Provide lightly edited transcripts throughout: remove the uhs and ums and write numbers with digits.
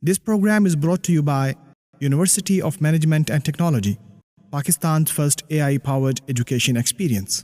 This program is brought to you by University of Management and Technology, Pakistan's first AI-powered education experience.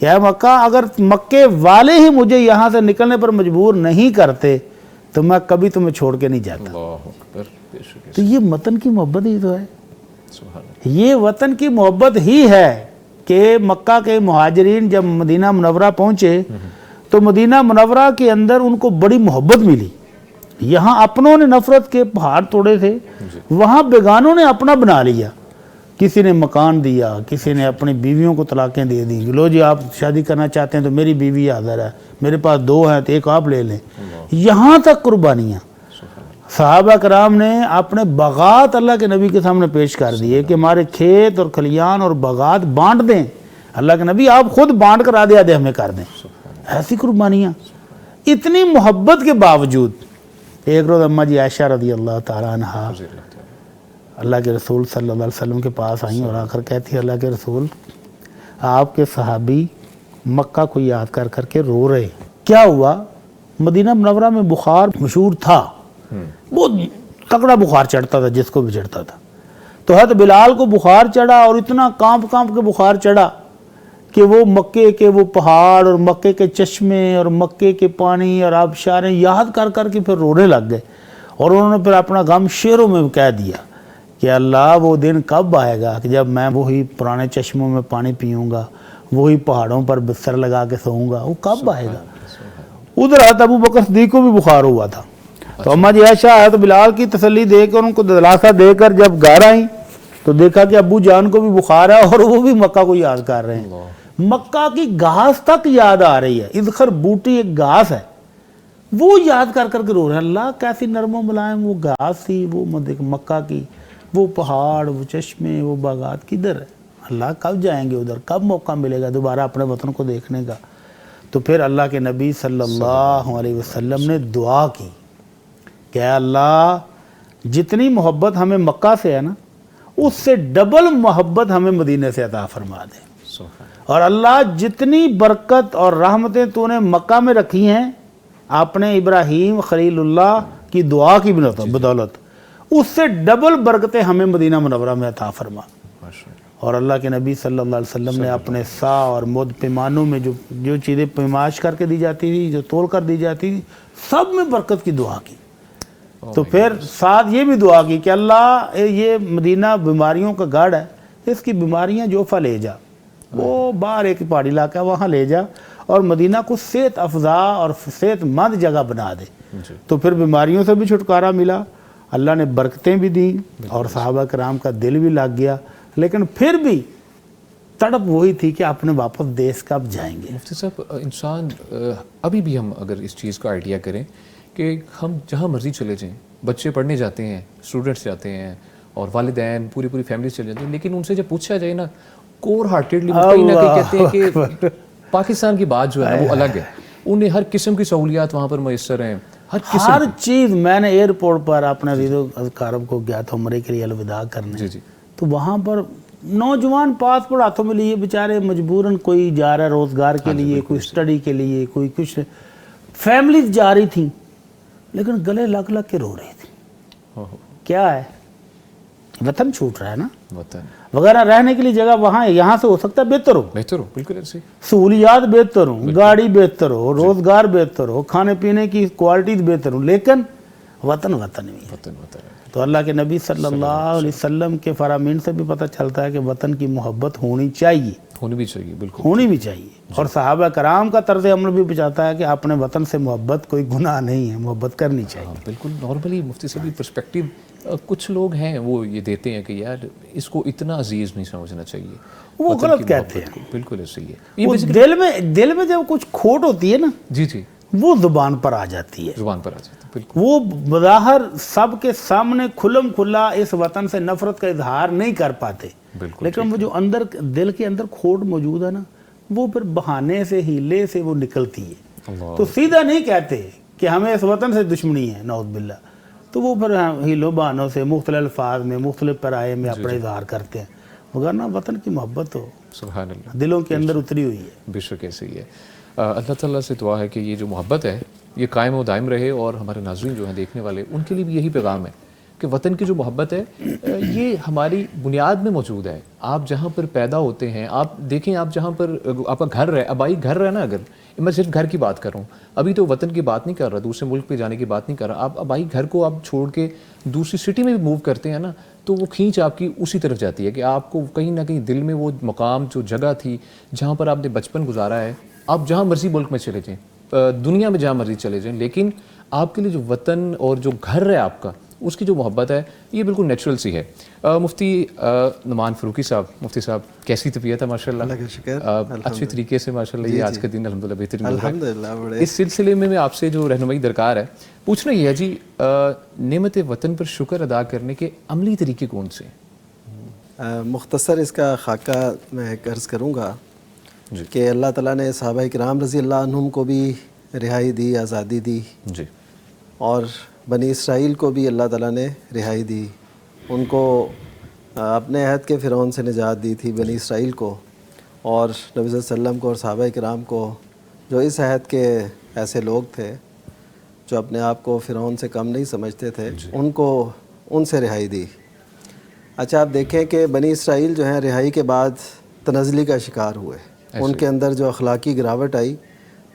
کہ اے مکہ اگر مکے والے ہی مجھے یہاں سے نکلنے پر مجبور نہیں کرتے تو میں کبھی تمہیں چھوڑ کے نہیں جاتا. اللہ اکبر، بے شک. تو یہ وطن کی محبت ہی تو ہے، سبحان اللہ. یہ وطن کی محبت ہی ہے کہ مکہ کے مہاجرین جب مدینہ منورہ پہنچے تو مدینہ منورہ کے اندر ان کو بڑی محبت ملی. یہاں اپنوں نے نفرت کے پہاڑ توڑے تھے، وہاں بیگانوں نے اپنا بنا لیا. کسی نے مکان دیا، کسی نے اپنی بیویوں کو طلاقیں دے دی. لو جی آپ شادی کرنا چاہتے ہیں تو میری بیوی حاضر ہے، میرے پاس 2 ہیں تو ایک آپ لے لیں. یہاں تک قربانیاں صحابہ کرام نے اپنے باغات اللہ کے نبی کے سامنے پیش کر دیے کہ ہمارے کھیت اور کھلیان اور باغات بانٹ دیں. اللہ کے نبی آپ خود بانٹ کر آدھے آدھے ہمیں کر دیں. ایسی قربانیاں. اتنی محبت کے باوجود ایک روز اماں جی عائشہ رضی اللہ تعالیٰ عنہا اللہ کے رسول صلی اللہ علیہ وسلم کے پاس آئیں اور آ کر کہتی اللہ کے رسول آپ کے صحابی مکہ کو یاد کر کر کے رو رہے. کیا ہوا؟ مدینہ منورہ میں بخار مشہور تھا، بہت تگڑا بخار چڑھتا تھا جس کو بھی چڑھتا تھا. تو حضرت بلال کو بخار چڑھا اور اتنا کانپ کانپ کے بخار چڑھا کہ وہ مکے کے وہ پہاڑ اور مکے کے چشمے اور مکے کے پانی اور آبشاریں یاد کر کر کے پھر رونے لگ گئے. اور انہوں نے پھر اپنا غم شعروں میں کہہ دیا کہ اللہ وہ دن کب آئے گا کہ جب میں وہی پرانے چشموں میں پانی پیوں گا، وہی پہاڑوں پر بستر لگا کے سوؤں گا، وہ کب آئے گا؟ ادھر حضرت ابو بکر صدیق کو بھی بخار ہوا تھا. تو اماں جی عائشہ حضرت بلال کی تسلی دے کر ان کو دلاسا دے کر جب گھر آئیں تو دیکھا کہ ابو جان کو بھی بخار ہے اور وہ بھی مکہ کو یاد کر رہے ہیں. مکہ کی گھاس تک یاد آ رہی ہے. اذخر بوٹی ایک گھاس ہے، وہ یاد کر کر کے رو رہے ہیں. اللہ کیسی نرم و ملائم وہ گھاس تھی، وہ مکہ کی وہ پہاڑ، وہ چشمے، وہ باغات کدھر ہے؟ اللہ کب جائیں گے ادھر؟ کب موقع ملے گا دوبارہ اپنے وطن کو دیکھنے کا؟ تو پھر اللہ کے نبی صلی اللہ علیہ وسلم نے دعا کی کہ اے اللہ جتنی محبت ہمیں مکہ سے ہے نا اس سے ڈبل محبت ہمیں مدینے سے عطا فرما دے. اور اللہ جتنی برکت اور رحمتیں تو نے مکہ میں رکھی ہیں اپنے ابراہیم خلیل اللہ کی دعا کی بدولت، اس سے ڈبل برکتیں ہمیں مدینہ منورہ میں عطا فرما. اور اللہ کے نبی صلی اللہ علیہ وسلم نے اپنے سا اور مد پیمانوں میں جو چیزیں پیمائش کر کے دی جاتی تھی، جو تول کر دی جاتی تھی، سب میں برکت کی دعا کی. تو پھر ساتھ یہ بھی دعا کی کہ اللہ یہ مدینہ بیماریوں کا گڑھ ہے، اس کی بیماریاں جوفہ لے جا، وہ باہر ایک پہاڑی علاقہ وہاں لے جا اور مدینہ کو صحت افزا اور صحت مند جگہ بنا دے. تو پھر بیماریوں سے بھی چھٹکارا ملا، اللہ نے برکتیں بھی دیں اور صحابہ کرام کا دل بھی لگ گیا. لیکن پھر بھی تڑپ وہی تھی کہ اپنے واپس دیس کب جائیں گے. مفتی صاحب انسان ابھی بھی ہم اگر اس چیز کا آئیڈیا کریں کہ ہم جہاں مرضی چلے جائیں، بچے پڑھنے جاتے ہیں، اسٹوڈنٹس جاتے ہیں اور والدین پوری فیملی چلے جاتے ہیں، لیکن ان سے جب پوچھا جائے نا کور ہارٹیڈلی کہیں نہ کہیں کہتے ہیں کہ پاکستان کی بات جو ہے وہ الگ ہے. انہیں ہر قسم کی سہولیات وہاں پر میسر ہیں، ہر چیز. میں نے ایئرپورٹ پر اپنے ریزو اذکارب کو گیا تھا عمرے کے لیے الوداع کرنے. تو وہاں پر نوجوان پاسپورٹ ہاتھوں میں لیے بیچارے مجبوراً کوئی جا رہا ہے روزگار کے لیے، کوئی اسٹڈی کے لیے، کوئی کچھ. فیملیز جا رہی تھیں لیکن گلے لگ لگ کے رو رہی تھی. کیا ہے؟ وطن چھوٹ رہا ہے نا. وطن وغیرہ رہنے کے لیے جگہ وہاں ہے، یہاں سے ہو سکتا ہے بہتر ہو، بالکل ایسے، سہولیات بہتر ہوں، گاڑی بہتر ہو، روزگار بہتر ہو، کھانے پینے کی کوالٹیز بہتر ہوں، لیکن وطن بھی ہے. تو اللہ کے نبی صلی اللہ علیہ وسلم کے فرامین سے بھی پتہ چلتا ہے کہ وطن کی محبت ہونی چاہیے، بالکل ہونی بھی چاہیے. اور صحابہ کرام کا طرز عمل بھی بچاتا ہے کہ اپنے وطن سے محبت کوئی گناہ نہیں ہے، محبت کرنی چاہیے. بالکل. نارملی مفتی صاحب پرسپیکٹیو کچھ لوگ ہیں وہ یہ دیتے ہیں کہ یار اس کو اتنا عزیز نہیں سمجھنا چاہیے، وہ غلط کہتے ہیں. بالکل ایسے ہی ہے. وہ دل میں جب کچھ کھوٹ ہوتی ہے نا وہ زبان پر آ جاتی ہے. بالکل. وہ بظاہر سب کے سامنے کھلم کھلا اس وطن سے نفرت کا اظہار نہیں کر پاتے، لیکن وہ جو اندر دل کے اندر کھوٹ موجود ہے نا وہ پھر بہانے سے ہیلے سے وہ نکلتی ہے. تو سیدھا نہیں کہتے کہ ہمیں اس وطن سے دشمنی ہے نعوذ باللہ، تو وہ پھر ہیلو بہانوں سے مختلف الفاظ میں مختلف پیرائے میں اپنا اظہار کرتے ہیں. وگرنہ وطن کی محبت تو سبحان اللہ دلوں کے اندر اتری ہوئی ہے. بے شک ایسے ہی ہے. اللہ تعالیٰ سے دعا ہے کہ یہ جو محبت ہے یہ قائم و دائم رہے، اور ہمارے ناظرین جو ہیں دیکھنے والے ان کے لیے بھی یہی پیغام ہے کہ وطن کی جو محبت ہے یہ ہماری بنیاد میں موجود ہے. آپ جہاں پر پیدا ہوتے ہیں, آپ دیکھیں, آپ جہاں پر آپ کا گھر رہے, ابائی گھر رہے نا, اگر میں صرف گھر کی بات کر رہا ہوں, ابھی تو وطن کی بات نہیں کر رہا, دوسرے ملک پہ جانے کی بات نہیں کر رہا, آپ ابائی گھر کو آپ چھوڑ کے دوسری سٹی میں بھی موو کرتے ہیں نا, تو وہ کھینچ آپ کی اسی طرف جاتی ہے کہ آپ کو کہیں نہ کہیں دل میں وہ مقام, جو جگہ تھی جہاں پر آپ نے بچپن گزارا ہے, آپ جہاں مرضی ملک میں چلے جائیں, دنیا میں جہاں مرضی چلے جائیں, لیکن آپ کے لیے جو وطن اور جو گھر ہے آپ کا, اس کی جو محبت ہے یہ بالکل نیچرل سی ہے. مفتی نعمان فاروقی صاحب, مفتی صاحب کیسی طبیعت ہے؟ ماشاء اللہ کا شکر, اچھی طریقے سے ماشاء اللہ یہ آج کا دن الحمدللہ بہترین گزرا ہے. الحمدللہ. بڑے اس سلسلے میں آپ سے جو رہنمائی درکار ہے, پوچھنا یہ ہے جی, نعمت وطن پر شکر ادا کرنے کے عملی طریقے کون سے ہیں؟ مختصر اس کا خاکہ میں عرض کروں گا کہ اللہ تعالیٰ نے صحابہ کرام رضی اللہ عنہم کو بھی رہائی دی, آزادی دی, جی, اور بنی اسرائیل کو بھی اللہ تعالیٰ نے رہائی دی. ان کو اپنے عہد کے فرعون سے نجات دی تھی, بنی اسرائیل کو, اور نبی صلی اللہ علیہ وسلم کو اور صحابہ کرام کو, جو اس عہد کے ایسے لوگ تھے جو اپنے آپ کو فرعون سے کم نہیں سمجھتے تھے, ان کو ان سے رہائی دی. اچھا, آپ دیکھیں کہ بنی اسرائیل جو ہیں رہائی کے بعد تنزلی کا شکار ہوئے. ان کے اندر جو اخلاقی گراوٹ آئی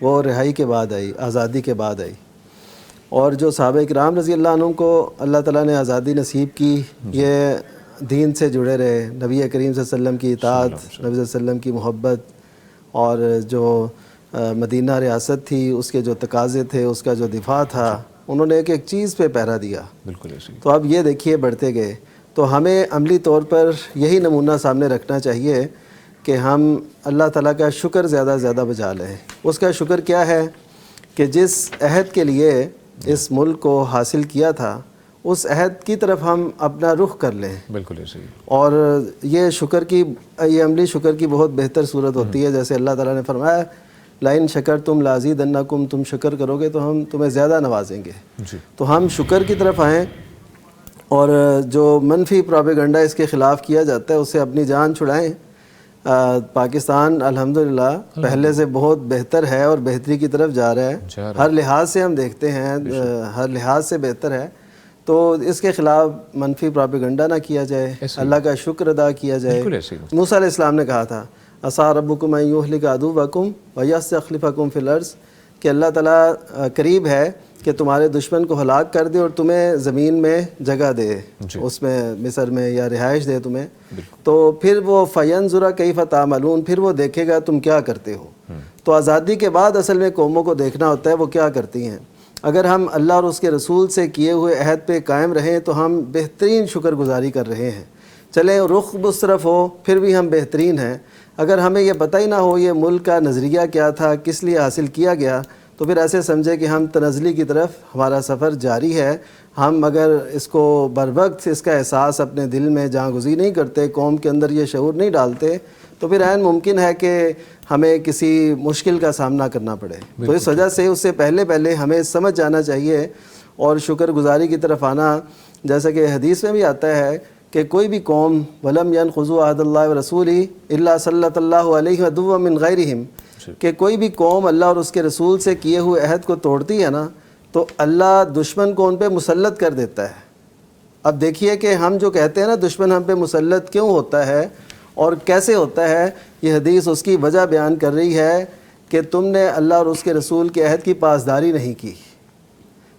وہ رہائی کے بعد آئی, آزادی کے بعد آئی. اور جو صحابہ کرام رضی اللہ عنہم کو اللہ تعالیٰ نے آزادی نصیب کی, یہ دین سے جڑے رہے, نبی کریم صلی اللہ علیہ وسلم کی اطاعت, نبی صلی اللہ علیہ وسلم کی محبت, اور جو مدینہ ریاست تھی اس کے جو تقاضے تھے, اس کا جو دفاع تھا, انہوں نے ایک ایک چیز پہ پہرا دیا. بالکل ایسے. تو اب یہ دیکھیے بڑھتے گئے. تو ہمیں عملی طور پر یہی نمونہ سامنے رکھنا چاہیے کہ ہم اللہ تعالیٰ کا شکر زیادہ زیادہ بجا لیں. اس کا شکر کیا ہے کہ جس عہد کے لیے اس ملک کو حاصل کیا تھا, اس عہد کی طرف ہم اپنا رخ کر لیں. بالکل ایسے. اور یہ شکر کی, یہ عملی شکر کی بہت بہتر صورت ہوتی ہے. جیسے اللہ تعالیٰ نے فرمایا, لَإِن شَكَرْتُمْ لَأَزِيدَنَّكُمْ, تم شکر کرو گے تو ہم تمہیں زیادہ نوازیں گے. تو ہم شکر کی طرف آئیں, اور جو منفی پروپیگنڈا اس کے خلاف کیا جاتا ہے اس سے اپنی جان چھڑائیں. پاکستان الحمدللہ پہلے سے بہت بہتر ہے اور بہتری کی طرف جا رہا ہے. ہر لحاظ سے ہم دیکھتے ہیں, ہر لحاظ سے بہتر ہے. تو اس کے خلاف منفی پروپیگنڈا نہ کیا جائے, اللہ کا شکر ادا کیا جائے. موسیٰ علیہ السلام نے کہا تھا, عَصَىٰ رَبُّكُمْ أَن يُهْلِكَ عَدُوَّكُمْ وَيَسْتَخْلِفَكُمْ فِي الْأَرْضِ, کہ اللہ تعالیٰ قریب ہے کہ تمہارے دشمن کو ہلاک کر دے اور تمہیں زمین میں جگہ دے, اس میں مصر میں یا رہائش دے تمہیں. تو پھر وہ فَيَنْظُرَ كَيْفَ تَعْمَلُونَ, پھر وہ دیکھے گا تم کیا کرتے ہو. تو آزادی کے بعد اصل میں قوموں کو دیکھنا ہوتا ہے وہ کیا کرتی ہیں. اگر ہم اللہ اور اس کے رسول سے کیے ہوئے عہد پہ قائم رہیں تو ہم بہترین شکر گزاری کر رہے ہیں. چلیں رخ مصرف ہو پھر بھی ہم بہترین ہیں. اگر ہمیں یہ پتہ ہی نہ ہو یہ ملک کا نظریہ کیا تھا, کس لیے حاصل کیا گیا, تو پھر ایسے سمجھے کہ ہم تنزلی کی طرف ہمارا سفر جاری ہے. ہم اگر اس کو بروقت اس کا احساس اپنے دل میں جاں گزی نہیں کرتے, قوم کے اندر یہ شعور نہیں ڈالتے, تو پھر عین ممکن ہے کہ ہمیں کسی مشکل کا سامنا کرنا پڑے. تو اس وجہ سے اس سے پہلے ہمیں سمجھ جانا چاہیے اور شکر گزاری کی طرف آنا. جیسا کہ حدیث میں بھی آتا ہے کہ کوئی بھی قوم وَلَمْ يَنْقُضُوا عَهْدَ اللَّهِ وَرَسُولِهِ إِلَّا سَلَّطَ اللَّهُ عَلَيْهِمْ عَدُوًّا مِّنْ غَيْرِهِمْ, کہ کوئی بھی قوم اللہ اور اس کے رسول سے کیے ہوئے عہد کو توڑتی ہے نا, تو اللہ دشمن کو ان پہ مسلط کر دیتا ہے. اب دیکھیے کہ ہم جو کہتے ہیں نا دشمن ہم پہ مسلط کیوں ہوتا ہے اور کیسے ہوتا ہے, یہ حدیث اس کی وجہ بیان کر رہی ہے کہ تم نے اللہ اور اس کے رسول کے عہد کی پاسداری نہیں کی.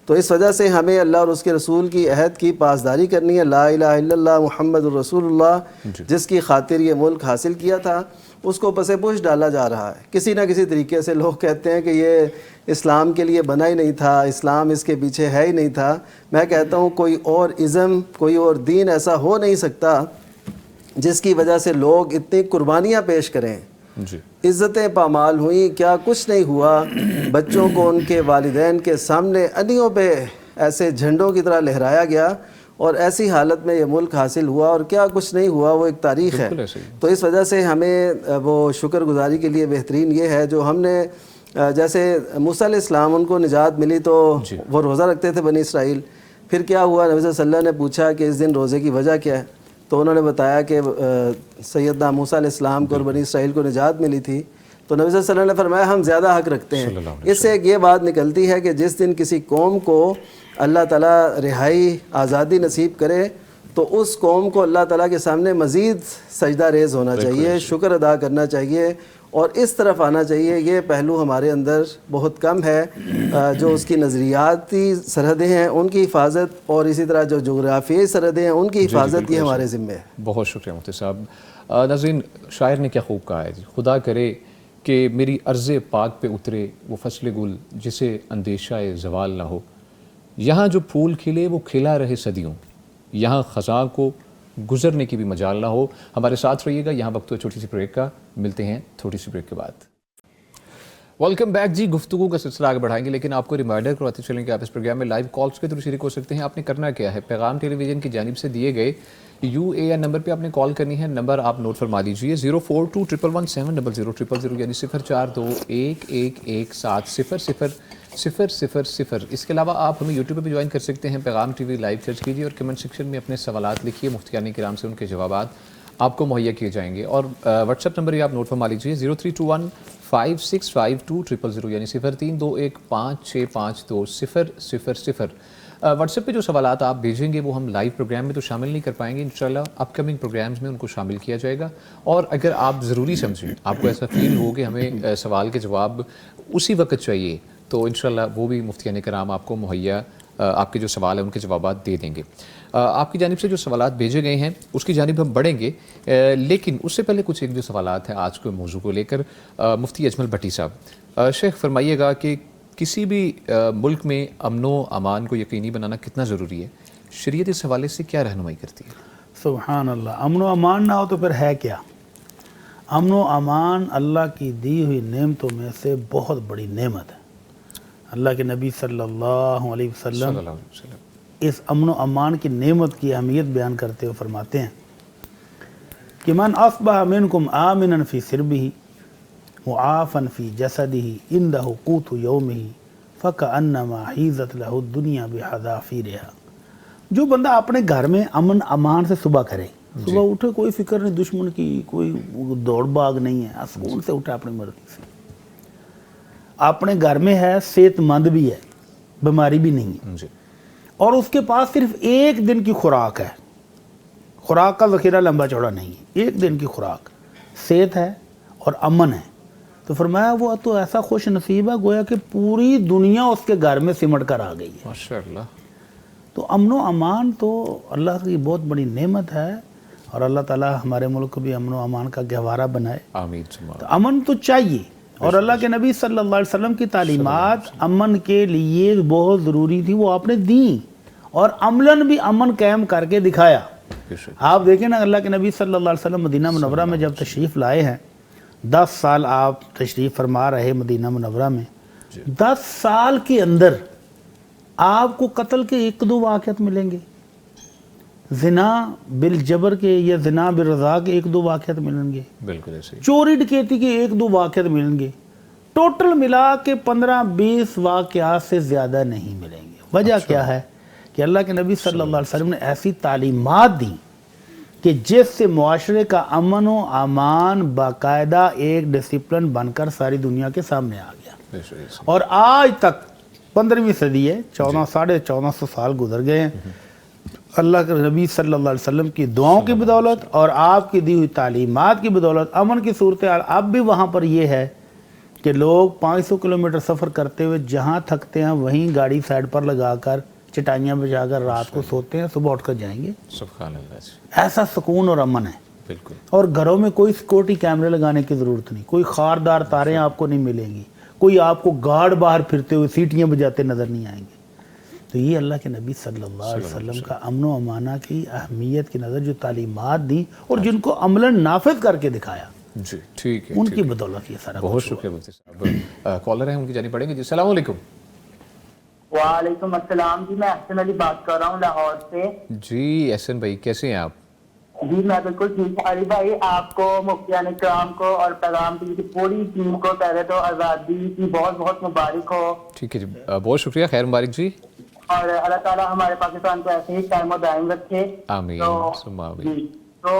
تو اس وجہ سے ہمیں اللہ اور اس کے رسول کی عہد کی پاسداری کرنی ہے. لا الہ الا اللہ محمد الرسول اللہ, جس کی خاطر یہ ملک حاصل کیا تھا, اس کو پس پوش ڈالا جا رہا ہے. کسی نہ کسی طریقے سے لوگ کہتے ہیں کہ یہ اسلام کے لیے بنا ہی نہیں تھا, اسلام اس کے پیچھے ہے ہی نہیں تھا. میں کہتا ہوں کوئی اور ازم, کوئی اور دین ایسا ہو نہیں سکتا جس کی وجہ سے لوگ اتنی قربانیاں پیش کریں. عزتیں پامال ہوئیں, کیا کچھ نہیں ہوا. بچوں کو ان کے والدین کے سامنے انیوں پہ ایسے جھنڈوں کی طرح لہرایا گیا, اور ایسی حالت میں یہ ملک حاصل ہوا, اور کیا کچھ نہیں ہوا وہ ایک تاریخ ہے. تو اس وجہ سے ہمیں وہ شکر گزاری کے لیے بہترین یہ ہے جو ہم نے, جیسے موسیٰ علیہ السلام ان کو نجات ملی تو وہ روزہ رکھتے تھے بنی اسرائیل. پھر کیا ہوا, نبی صلی اللہ علیہ وسلم نے پوچھا کہ اس دن روزے کی وجہ کیا ہے, تو انہوں نے بتایا کہ سیدنا موسیٰ علیہ السلام کو اور بنی اسرائیل کو نجات ملی تھی. تو نبی صلی اللہ علیہ وسلم نے فرمایا ہم زیادہ حق رکھتے ہیں. اس سے ایک یہ بات نکلتی ہے کہ جس دن کسی قوم کو اللہ تعالیٰ رہائی آزادی نصیب کرے تو اس قوم کو اللہ تعالیٰ کے سامنے مزید سجدہ ریز ہونا چاہیے, شکر ادا کرنا چاہیے اور اس طرف آنا چاہیے. یہ پہلو ہمارے اندر بہت کم ہے. جو اس کی نظریاتی سرحدیں ہیں ان کی حفاظت اور اسی طرح جو جغرافیائی سرحدیں ہیں ان کی حفاظت یہ ہمارے ذمہ ہے. بہت شکریہ مفتی صاحب. ناظرین, شاعر نے کیا خوب کہا ہے جی, خدا کرے کہ میری عرض پاک پہ اترے وہ فصل گل جسے اندیشہ زوال نہ ہو. یہاں جو پھول کھلے وہ کھلا رہے صدیوں, یہاں خزاں کو گزرنے کی بھی مجال نہ ہو. ہمارے ساتھ رہیے گا. یہاں وقت ہے چھوٹی سی بریک کا, ملتے ہیں تھوڑی سی بریک کے بعد. ویلکم بیک جی. گفتگو کا سلسلہ آگے بڑھائیں گے, لیکن آپ کو ریمائنڈر کرواتے چلیں کہ آپ اس پروگرام میں لائیو کالز کے تھرو شریک ہو سکتے ہیں. آپ نے کرنا کیا ہے, پیغام ٹیلی ویژن کی جانب سے دیے گئے UAN نمبر پہ آپ نے کال کرنی ہے. نمبر آپ نوٹ فرما لیجیے 0421170000 یعنی 0421117000. اس کے علاوہ آپ ہمیں یوٹیوب پہ بھی جوائن کر سکتے ہیں. پیغام ٹی وی لائیو سرچ کیجیے اور کمنٹ سیکشن میں اپنے سوالات لکھیے. مفتیان کرام سے ان کے جوابات آپ کو مہیا کیے جائیں گے. اور واٹس ایپ نمبر بھی آپ نوٹ فرما لیجیے 032156520000 یعنی 032156520000. واٹس ایپ پہ جو سوالات آپ بھیجیں گے وہ ہم لائیو پروگرام میں تو شامل نہیں کر پائیں گے. انشاءاللہ اپ کمنگ پروگرامز میں ان کو شامل کیا جائے گا. اور اگر آپ ضروری سمجھیں, آپ کو ایسا فیل ہو کہ ہمیں سوال کے جواب اسی وقت چاہیے, تو انشاءاللہ وہ بھی مفتیان کرام آپ کو مہیا آپ کے جو سوال ہیں ان کے جوابات دے دیں گے. آپ کی جانب سے جو سوالات بھیجے گئے ہیں اس کی جانب ہم بڑھیں گے, لیکن اس سے پہلے کچھ ایک جو سوالات ہیں آج کے موضوع کو لے کر. مفتی اجمل بھٹی صاحب, شیخ فرمائیے گا کہ کسی بھی ملک میں امن و امان کو یقینی بنانا کتنا ضروری ہے؟ شریعت اس حوالے سے کیا رہنمائی کرتی ہے؟ سبحان اللہ. امن و امان نہ ہو تو پھر ہے کیا؟ امن و امان اللہ کی دی ہوئی نعمتوں میں سے بہت بڑی نعمت ہے. اللہ کے نبی صلی اللہ علیہ وسلم اس امن و امان کی نعمت کی اہمیت بیان کرتے ہوئے فرماتے ہیں کہ من اصبح منکم آمنا فی سربہ معافا فی جسدہ عندہ قوت یومہ فکأنما حیزت لہ الدنیا بحذافیرہا. جو بندہ اپنے گھر میں امن امان سے صبح کرے, صبح اٹھے کوئی فکر نہیں دشمن کی, کوئی دوڑ بھاگ نہیں ہے, سکون سے اٹھے اپنی مرضی سے, اپنے گھر میں ہے, صحت مند بھی ہے, بیماری بھی نہیں ہے, اور اس کے پاس صرف ایک دن کی خوراک ہے, خوراک کا ذخیرہ لمبا چوڑا نہیں ہے, ایک دن کی خوراک, صحت ہے اور امن ہے, تو فرمایا وہ تو ایسا خوش نصیب ہے گویا کہ پوری دنیا اس کے گھر میں سمٹ کر آ گئی ہے. ماشاءاللہ. تو امن و امان تو اللہ کی بہت بڑی نعمت ہے, اور اللہ تعالی ہمارے ملک کو بھی امن و امان کا گہوارہ بنائے. آمین. تو امن تو چاہیے, اور اللہ کے نبی صلی اللہ علیہ وسلم کی تعلیمات امن کے لیے بہت ضروری تھی, وہ آپ نے دیں, اور عملاً بھی امن قائم کر کے دکھایا. آپ دیکھیں نا, اللہ کے نبی صلی اللہ علیہ وسلم مدینہ منورہ میں جب تشریف لائے ہیں, 10 سال آپ تشریف فرما رہے مدینہ منورہ میں, 10 سال کے اندر آپ کو قتل کے 1-2 واقعات ملیں گے, زنا بالجبر کے یا زنا بالرضا کے 1-2 واقعات ملیں گے, بالکل ایسے, چوری ڈکیتی کے 1-2 واقعات ملیں گے, ٹوٹل ملا کے 15-20 واقعات سے زیادہ نہیں ملیں گے. وجہ کیا ہے کہ اللہ کے نبی صلی اللہ علیہ وسلم نے ایسی تعلیمات دیں کہ جس سے معاشرے کا امن و امان باقاعدہ ایک ڈسپلن بن کر ساری دنیا کے سامنے آ گیا. اور آج تک 15ویں صدی ہے, 1450 سال گزر گئے ہیں. اللہ کے نبی صلی اللہ علیہ وسلم کی دعاؤں کی بدولت اور آپ کی دی ہوئی تعلیمات کی بدولت امن کی صورتحال اب بھی وہاں پر یہ ہے کہ لوگ 500 کلومیٹر سفر کرتے ہوئے جہاں تھکتے ہیں وہیں گاڑی سائڈ پر لگا کر چٹائیاں بجا کر رات کو سوتے ہیں, صبح اٹھ کر جائیں گے. سبحان اللہ. ایسا سکون اور امن ہے. بالکل. اور گھروں میں کوئی سیکورٹی کیمرے لگانے کی ضرورت نہیں, کوئی خاردار تاریں آپ کو نہیں ملیں گی, کوئی آپ کو گارڈ باہر پھرتے ہوئے سیٹیاں بجاتے نظر نہیں آئیں گے. تو یہ اللہ کے نبی صلی اللہ علیہ وسلم کا امن و امانہ کی اہمیت کی نظر جو تعلیمات دی اور جن کو عملاً نافذ کر کے دکھایا, جی ٹھیک ہے, ان کی بدولت یہ سارا. بہت شکریہ مفتی صاحب. کالر ہیں, ان کی جانب پڑیں گے جی. السلام علیکم. وعلیکم السلام جی, میں احسن علی بات کر رہا ہوں لاہور سے. جی احسن بھائی, کیسے ہیں آپ؟ جی میں بالکل ٹھیک ہوں. علی بھائی آپ کو, مفتیان کرام کو اور پیغام ٹی وی کی پوری ٹیم کو پہلے تو آزادی کی بہت بہت مبارک ہو. ٹھیک ہے جی, بہت شکریہ, خیر مبارک جی. اور اللہ تعالیٰ ہمارے پاکستان کو ایسے ہی قائم و دائم رکھے. آمین. تو تو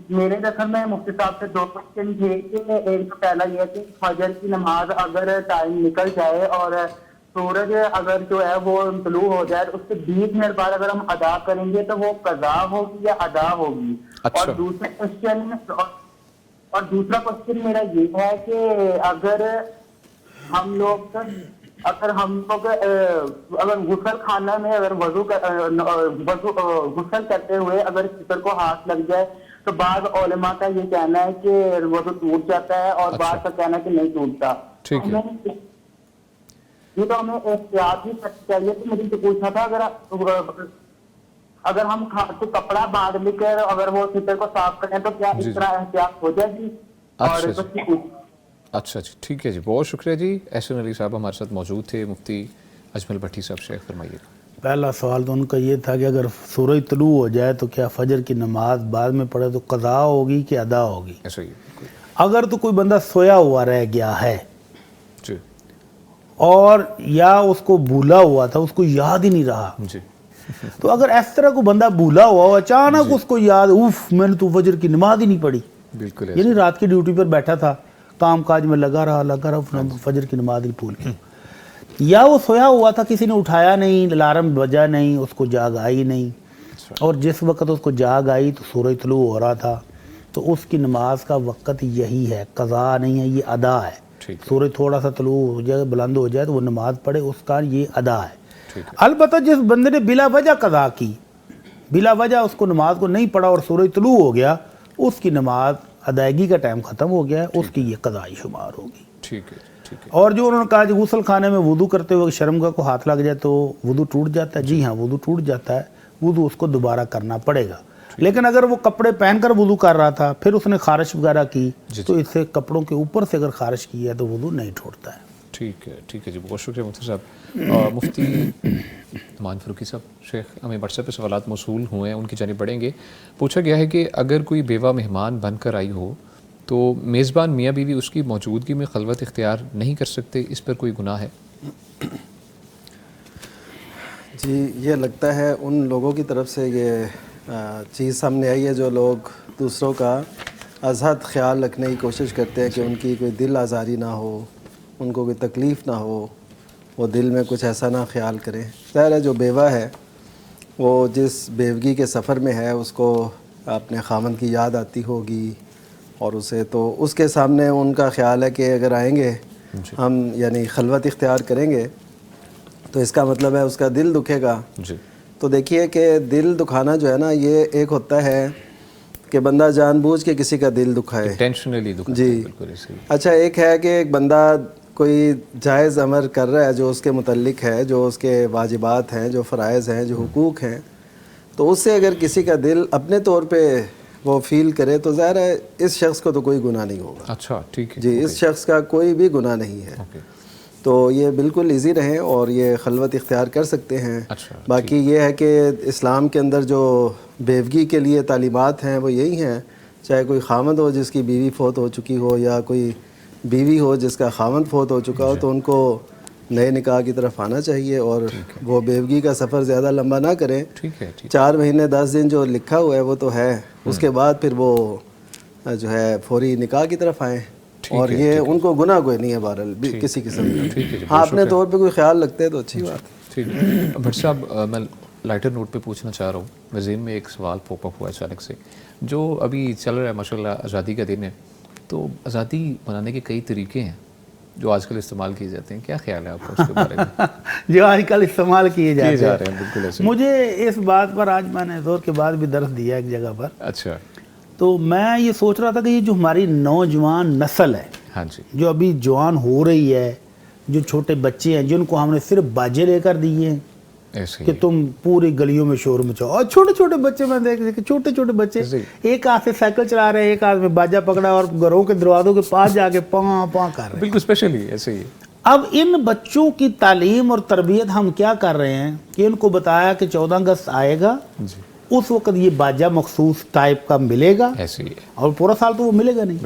میرے دفعہ میں مفتی صاحب سے 2 کوشچن تھے کہ ایک تو پہلا یہ کہ فجر کی نماز اگر ٹائم نکل جائے اور سورج اگر جو ہے وہ طلوع ہو جائے تو اس سے 20 منٹ بعد اگر ہم ادا کریں گے تو وہ قضا ہوگی یا ادا ہوگی. اور دوسرا کوشچن میرا یہ ہے کہ اگر ہم لوگ اگر غسل خانہ میں اگر غسل کرتے ہوئے اگر فطر کو ہاتھ لگ جائے تو بعض علماء کا یہ کہنا ہے کہ وضو ٹوٹ جاتا ہے اور بعض کا کہنا ہے کہ نہیں ٹوٹتا. یہ تو ہمیں احتیاط ہی چاہیے. تو مجھے تو پوچھنا تھا اگر ہم تو کپڑا باندھ لے کر اگر وہ فطر کو صاف کریں تو کیا اس طرح احتیاط ہو جائے گی؟ اچھا جی ٹھیک ہے جی, بہت شکریہ جی. احسن علی صاحب ہمارے ساتھ موجود تھے. مفتی اجمل بھٹی صاحب شیخ فرمائیے. پہلا سوال تو ان کا یہ تھا کہ اگر سورج طلوع ہو جائے تو کیا فجر کی نماز بعد میں پڑھے تو قضا ہوگی کہ ادا ہوگی؟ ایسا ہی. اگر تو کوئی بندہ سویا ہوا رہ گیا ہے جی اور یا اس کو بھولا ہوا تھا, اس کو یاد ہی نہیں رہا جی, تو اگر اس طرح کو بندہ بھولا ہوا ہو اچانک اس کو یاد, میں نے تو فجر کی نماز ہی نہیں پڑھی, بالکل یعنی رات کی ڈیوٹی پر بیٹھا تھا, کام کاج میں لگا رہا فجر کی نماز ہی بھول گیا, یا وہ سویا ہوا تھا کسی نے اٹھایا نہیں, الارم بجا نہیں, اس کو جاگ آئی نہیں, اور جس وقت اس کو جاگ آئی تو سورج طلوع ہو رہا تھا, تو اس کی نماز کا وقت یہی ہے, قضا نہیں ہے, یہ ادا ہے. سورج تھوڑا سا طلوع ہو جائے, بلند ہو جائے تو وہ نماز پڑھے, اس کا یہ ادا ہے. البتہ جس بندے نے بلا وجہ قضا کی, بلا وجہ اس کو نماز کو نہیں پڑھا اور سورج طلوع ہو گیا, اس کی نماز ادائیگی کا ٹائم ختم ہو گیا ہے, اس کی یہ قضائی شمار ہوگی. ٹھیک ہے. اور جو انہوں نے کہا کہ غسل خانے میں وضو کرتے ہوئے شرمگاہ کو ہاتھ لگ جائے تو وضو ٹوٹ جاتا ہے, جی ہاں وضو ٹوٹ جاتا ہے, وضو اس کو دوبارہ کرنا پڑے گا. لیکن اگر وہ کپڑے پہن کر وضو کر رہا تھا پھر اس نے خارش وغیرہ کی تو اس سے کپڑوں کے اوپر سے اگر خارش کی ہے تو وضو نہیں ٹوٹتا ہے. ٹھیک ہے جی, بہت شکریہ مفتی صاحب. مفتی نعمان فاروقی صاحب شیخ, ہمیں واٹس ایپ پہ سوالات موصول ہوئے ہیں, ان کی جانب بڑھیں گے. پوچھا گیا ہے کہ اگر کوئی بیوہ مہمان بن کر آئی ہو تو میزبان میاں بیوی اس کی موجودگی میں خلوت اختیار نہیں کر سکتے, اس پر کوئی گناہ ہے؟ جی یہ لگتا ہے ان لوگوں کی طرف سے یہ چیز سامنے آئی ہے جو لوگ دوسروں کا ازحد خیال رکھنے کی کوشش کرتے ہیں کہ ان کی کوئی دل آزاری نہ ہو, ان کو کوئی تکلیف نہ ہو, وہ دل میں کچھ ایسا نہ خیال کریں. ظاہر ہے جو بیوہ ہے وہ جس بیوگی کے سفر میں ہے اس کو اپنے خامند کی یاد آتی ہوگی, اور اسے تو اس کے سامنے ان کا خیال ہے کہ اگر آئیں گے ہم یعنی خلوت اختیار کریں گے تو اس کا مطلب ہے اس کا دل دکھے گا. تو دیکھیے کہ دل دکھانا جو ہے نا, یہ ایک ہوتا ہے کہ بندہ جان بوجھ کے کسی کا دل دکھائے, انٹینشنلی دکھائے. جی اچھا, ایک ہے کہ ایک بندہ کوئی جائز امر کر رہا ہے جو اس کے متعلق ہے, جو اس کے واجبات ہیں, جو فرائض ہیں, جو حقوق ہیں, تو اس سے اگر کسی کا دل اپنے طور پہ وہ فیل کرے تو ظاہر ہے اس شخص کو تو کوئی گناہ نہیں ہوگا. اچھا ٹھیک ہے جی, اس شخص کا کوئی بھی گناہ نہیں ہے. تو یہ بالکل ایزی رہیں اور یہ خلوت اختیار کر سکتے ہیں. باقی یہ ہے کہ اسلام کے اندر جو بیوگی کے لیے تعلیمات ہیں وہ یہی ہیں, چاہے کوئی خامند ہو جس کی بیوی فوت ہو چکی ہو یا کوئی بیوی ہو جس کا خامند فوت ہو چکا ہو, تو ان کو نئے نکاح کی طرف آنا چاہیے اور وہ بیوگی کا سفر زیادہ لمبا نہ کریں. 4 مہینے 10 دن جو لکھا ہوا ہے وہ تو ہے, اس کے بعد پھر وہ جو ہے فوری نکاح کی طرف آئیں, اور یہ ان کو گناہ کوئی نہیں ہے بہرحال کسی قسم کا. ہاں اپنے طور پہ کوئی خیال رکھتے ہیں تو اچھی بات ہے. ٹھیک ہے. بھٹ صاحب میں لائٹر نوٹ پہ پوچھنا چاہ رہا ہوں, میں ذہن میں ایک سوال پاپ اپ ہوا اچانک سے, جو ابھی چل رہا ہے ماشاء اللہ آزادی کا دن ہے, تو آزادی منانے کے کئی طریقے ہیں جو آج کل استعمال کیے جاتے ہیں, کیا خیال ہے آپ کا اس کے بارے میں؟ جو آج کل استعمال کیے جا رہے ہیں بالکل ایسے. مجھے اس بات پر آج میں نے زور کے بعد بھی درس دیا ایک جگہ پر. اچھا. تو میں یہ سوچ رہا تھا کہ یہ جو ہماری نوجوان نسل ہے, ہاں جی, جو ابھی جوان ہو رہی ہے, جو چھوٹے بچے ہیں جن کو ہم نے صرف باجے لے کر دیے ہیں کہ تم پوری گلیوں میں شور مچاؤ, اور چھوٹے چھوٹے بچے میں دیکھ کہ چھوٹے چھوٹے بچے ایک ہاتھ سے سائیکل چلا رہے ہیں, ایک ہاتھ میں باجا پکڑا اور گھروں کے دروازوں کے پاس جا کے پاں پاں کر رہے ہیں. بالکل اسپیشلی ایسے ہی. اب ان بچوں کی تعلیم اور تربیت ہم کیا کر رہے ہیں کہ ان کو بتایا کہ 14 اگست آئے گا, اس وقت یہ باجا مخصوص ٹائپ کا ملے گا, ایسے ہی, اور پورا سال تو وہ ملے گا نہیں.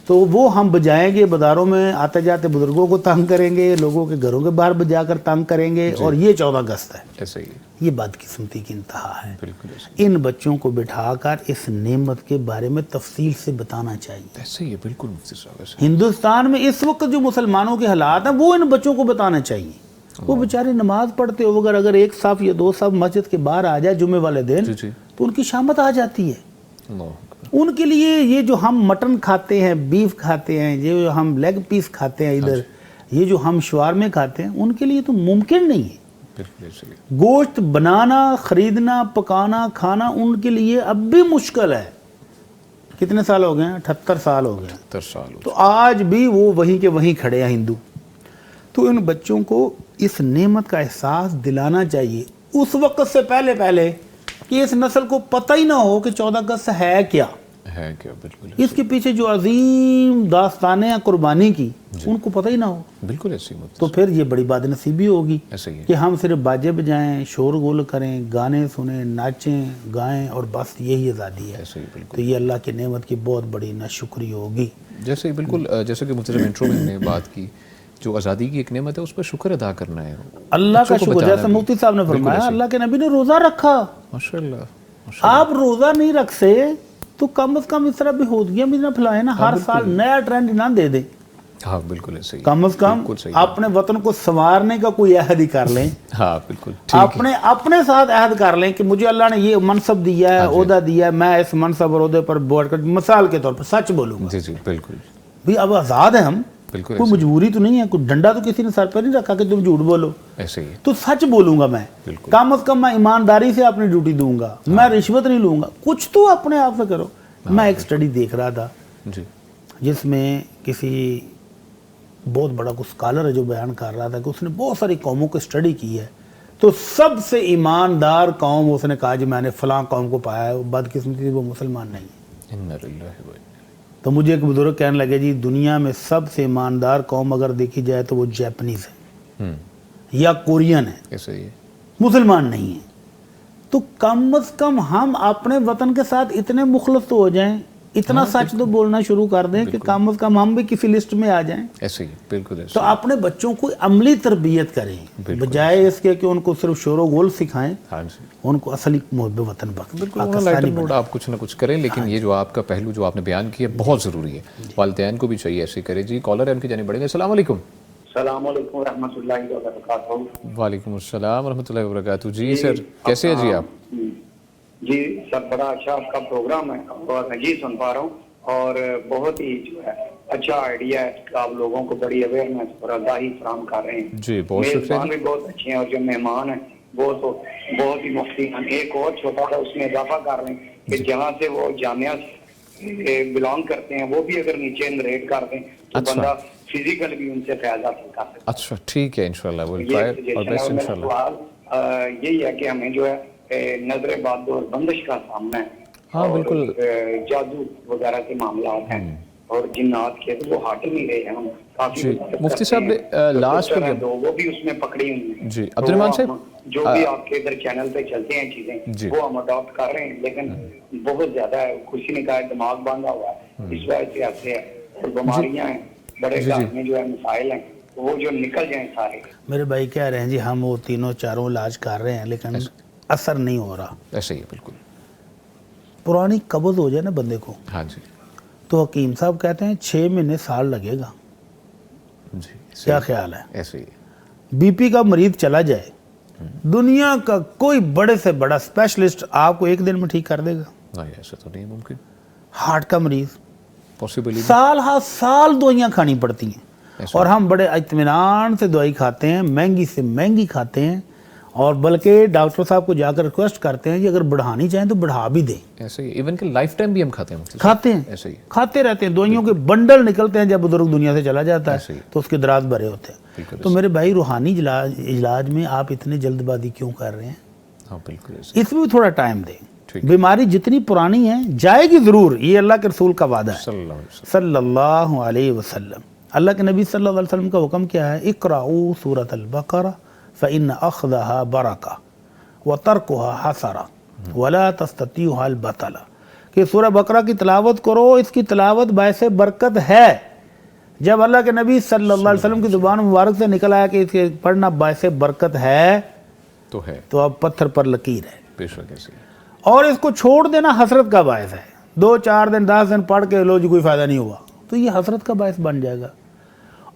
تو وہ ہم بجائیں گے، بازاروں میں آتے جاتے بزرگوں کو تنگ کریں گے، لوگوں کے گھروں کے باہر بجا کر تنگ کریں گے، اور یہ 14 اگست ہے. ایسا ہی یہ بدقسمتی کی انتہا ہے. بالکل ان بچوں کو بٹھا کر اس نعمت کے بارے میں تفصیل سے بتانا چاہیے. ایسے ہی بالکل مفتی صاحب ایسے. ہندوستان میں اس وقت جو مسلمانوں کے حالات ہیں وہ ان بچوں کو بتانا چاہیے. وہ بیچارے نماز پڑھتے ہو اگر ایک صف یا 2 صف مسجد کے باہر آ جائے جمعے والے دن تو ان کی شامت آ جاتی ہے. ان کے لیے یہ جو ہم مٹن کھاتے ہیں، بیف کھاتے ہیں، یہ جو ہم لیگ پیس کھاتے ہیں ادھر، یہ جو ہم شوارمے کھاتے ہیں، ان کے لیے تو ممکن نہیں ہے. گوشت بنانا، خریدنا، پکانا، کھانا ان کے لیے اب بھی مشکل ہے. کتنے سال ہو گئے ہیں؟ 78 سال ہو گئے. 78 سال. تو آج بھی وہ وہیں کے وہیں کھڑے ہیں ہندو. تو ان بچوں کو اس نعمت کا احساس دلانا چاہیے اس وقت سے پہلے کہ اس نسل کو پتہ ہی نہ ہو کہ 14 اگست ہے کیا. بالکل اس کے پیچھے جو عظیم داستانیں ہیں قربانی کی، ان کو پتہ ہی نہ ہو. بالکل ایسی تو پھر یہ بڑی بد نصیبی ہوگی کہ ہم صرف باجے بجائیں، شور گول کریں، گانے سنیں، ناچیں گائیں، اور بس یہی آزادی ہے. تو یہ اللہ کی نعمت کی بہت بڑی ناشکری ہوگی. جیسے بالکل جیسے کہ مجھے انٹرو میں ہم نے بات کی، جو آزادی کی ایک نعمت ہے اس پر شکر ادا کرنا ہے، اللہ کا شکر. جیسے مفتی صاحب نے فرمایا اللہ کے نبی نے روزہ رکھا. ماشاءاللہ. آپ روزہ نہیں رکھ سے تو کم از کم اس طرح بھی ہودگیاں بھی نہ پھلائیں نا. ہر سال نیا ٹرینڈ نہ دے دیں. ہاں بالکل ایسے ہی. کم از کم اپنے وطن کو سنوارنے کا کوئی عہد ہی کر لیں. ہاں بالکل. اپنے ساتھ عہد کر لیں کہ مجھے اللہ نے یہ منصب دیا ہے، عہدہ دیا ہے، میں اس منصب اور عہدے پر بیٹھ کر مثال کے طور پر سچ بولوں گا. جی بالکل. بھی اب آزاد ہیں ہم، کوئی مجبوری تو نہیں ہے، کوئی ڈنڈا تو کسی نے سر پہ نہیں رکھا کہ تم جھوٹ بولو. ایسے ہی. تو سچ بولوں گا میں. کم از کم میں ایمانداری سے اپنی ڈیوٹی دوں گا، میں رشوت نہیں لوں گا. کچھ تو اپنے آپ سے کرو. میں ایک سٹڈی دیکھ رہا تھا جس میں کسی بہت بڑا کوئی اسکالر ہے جو بیان کر رہا تھا کہ اس نے بہت ساری قوموں کو سٹڈی کی ہے، تو سب سے ایماندار قوم اس نے کہا جی میں نے فلاں قوم کو پایا ہے، وہ بدقسمتی وہ مسلمان نہیں ہے. تو مجھے ایک بزرگ کہنے لگے جی دنیا میں سب سے ایماندار قوم اگر دیکھی جائے تو وہ جیپنیز ہے یا کورین ہے، مسلمان نہیں ہے. تو کم از کم ہم اپنے وطن کے ساتھ اتنے مخلص تو ہو جائیں، اتنا سچ تو بولنا شروع کر دیں کہ کم از کم ہم بھی کسی لسٹ میں آ جائیں. ایسے ہی بالکل. تو اپنے بچوں کو عملی تربیت کریں بجائے اس کے کہ ان کو صرف شور و گول سکھائیں. ان کو اصلی محب وطن بالکل آپ کچھ نہ کچھ کریں. لیکن یہ جو آپ کا پہلو جو آپ نے بیان کیا بہت ضروری ہے، والدین کو بھی چاہیے ایسے کرے. جی کالر ہے ان کی جانب بڑھیں گے. السلام علیکم. السلام علیکم ورحمۃ اللہ وبرکاتہ. وعلیکم السلام ورحمۃ اللہ وبرکاتہ. جی سر کیسے ہیں جی آپ؟ جی سر بڑا اچھا آپ کا پروگرام ہے، بہت عجیب سن پا رہا ہوں، اور بہت ہی جو ہے اچھا آئیڈیا ہے کہ آپ لوگوں کو بڑی اویئرنیس اور آگاہی فراہم کر رہے ہیں. جی بہت میزبان بھی بہت اچھے ہیں، اور جو مہمان ہیں وہ تو بہت ہی مفتی ہیں. ایک اور چھوٹا سا اس میں اضافہ کر رہے ہیں کہ جہاں سے وہ جامعہ بلانگ کرتے ہیں وہ بھی اگر نیچے نریٹ کر دیں تو بندہ فزیکل بھی ان سے فائدہ حاصل کر سکتا ہے. اچھا ٹھیک ہے، انشاءاللہ یہی ہے کہ ہمیں جو ہے نظر بد اور بندش کا سامنا ہے. ہاں بالکل. جادو وغیرہ کے معاملات ہیں اور جنات کے، تو وہ ہٹ نہیں رہے ہیں. ہم کافی مفتی صاحب لاسٹ وہ بھی اس میں پکڑی ہوئی ہیں. جی عبدالرحمان صاحب جو بھی آپ کے ادھر چینل پہ چلتے ہیں چیزیں وہ ہم اڈاپٹ کر رہے ہیں، لیکن بہت زیادہ ہے. کسی نے کہا دماغ باندھا ہوا ہے، اس وجہ سے ایسے ہے. اور بیماریاں ہیں، بڑے گھر میں جو ہے مسائل ہیں، وہ جو نکل جائیں سارے. میرے بھائی کہہ رہے ہیں جی ہم وہ تینوں چاروں علاج کر رہے ہیں لیکن اثر نہیں ہو رہا. ایسے ہی بالکل. پرانی قبض ہو جائے نا بندے کو، ہاں جی، تو حکیم صاحب کہتے ہیں 6 مہینے سال لگے گا. جی کیا خیال ہے؟ ایسے ہی. بی پی کا مریض چلا جائے، دنیا کا کوئی بڑے سے بڑا اسپیشلسٹ آپ کو 1 دن میں ٹھیک کر دے گا؟ نہیں ایسا تو نہیں ممکن. ہارٹ کا مریض پاسبل سال ہر سال دوائیاں کھانی پڑتی ہیں، اور ہم بڑے اطمینان سے دوائی کھاتے ہیں، مہنگی سے مہنگی کھاتے ہیں، اور بلکہ ڈاکٹر صاحب کو جا کر ریکویسٹ کرتے ہیں کہ اگر بڑھانی چاہیں تو بڑھا بھی دیں. ایسے ہی ایون کہ لائف ٹائم بھی ہم کھاتے ہیں ایسے ہی کھاتے رہتے ہیں. دوائیوں کے بنڈل نکلتے ہیں جب بزرگ دنیا سے چلا جاتا ہے تو اس کے دراز بھرے ہوتے ہیں. تو میرے بھائی روحانی علاج میں آپ اتنے جلد بازی کیوں کر رہے ہیں؟ ہاں بالکل. اس میں بھی تھوڑا ٹائم دیں. بیماری جتنی پرانی ہے جائے گی ضرور، یہ اللہ کے رسول کا وعدہ ہے صلی اللہ علیہ وسلم. اللہ کے نبی صلی اللہ علیہ وسلم کا حکم کیا ہے؟ اقرؤوا سورۃ البقرہ فإن أخذها برکہ وترکها حسرہ ولا تستطیعها البطلہ، کہ سورہ بقرہ کی تلاوت کرو، اس کی تلاوت باعث برکت ہے. جب اللہ کے نبی صلی اللہ علیہ وسلم کی زبان مبارک سے نکل آیا کہ اس کے پڑھنا باعث برکت ہے تو اب پتھر پر لکیر ہے. بے شک ایسے. اور اس کو چھوڑ دینا حسرت کا باعث ہے. 2 4 دن 10 دن پڑھ کے لو جی کوئی فائدہ نہیں ہوا تو یہ حسرت کا باعث بن جائے گا.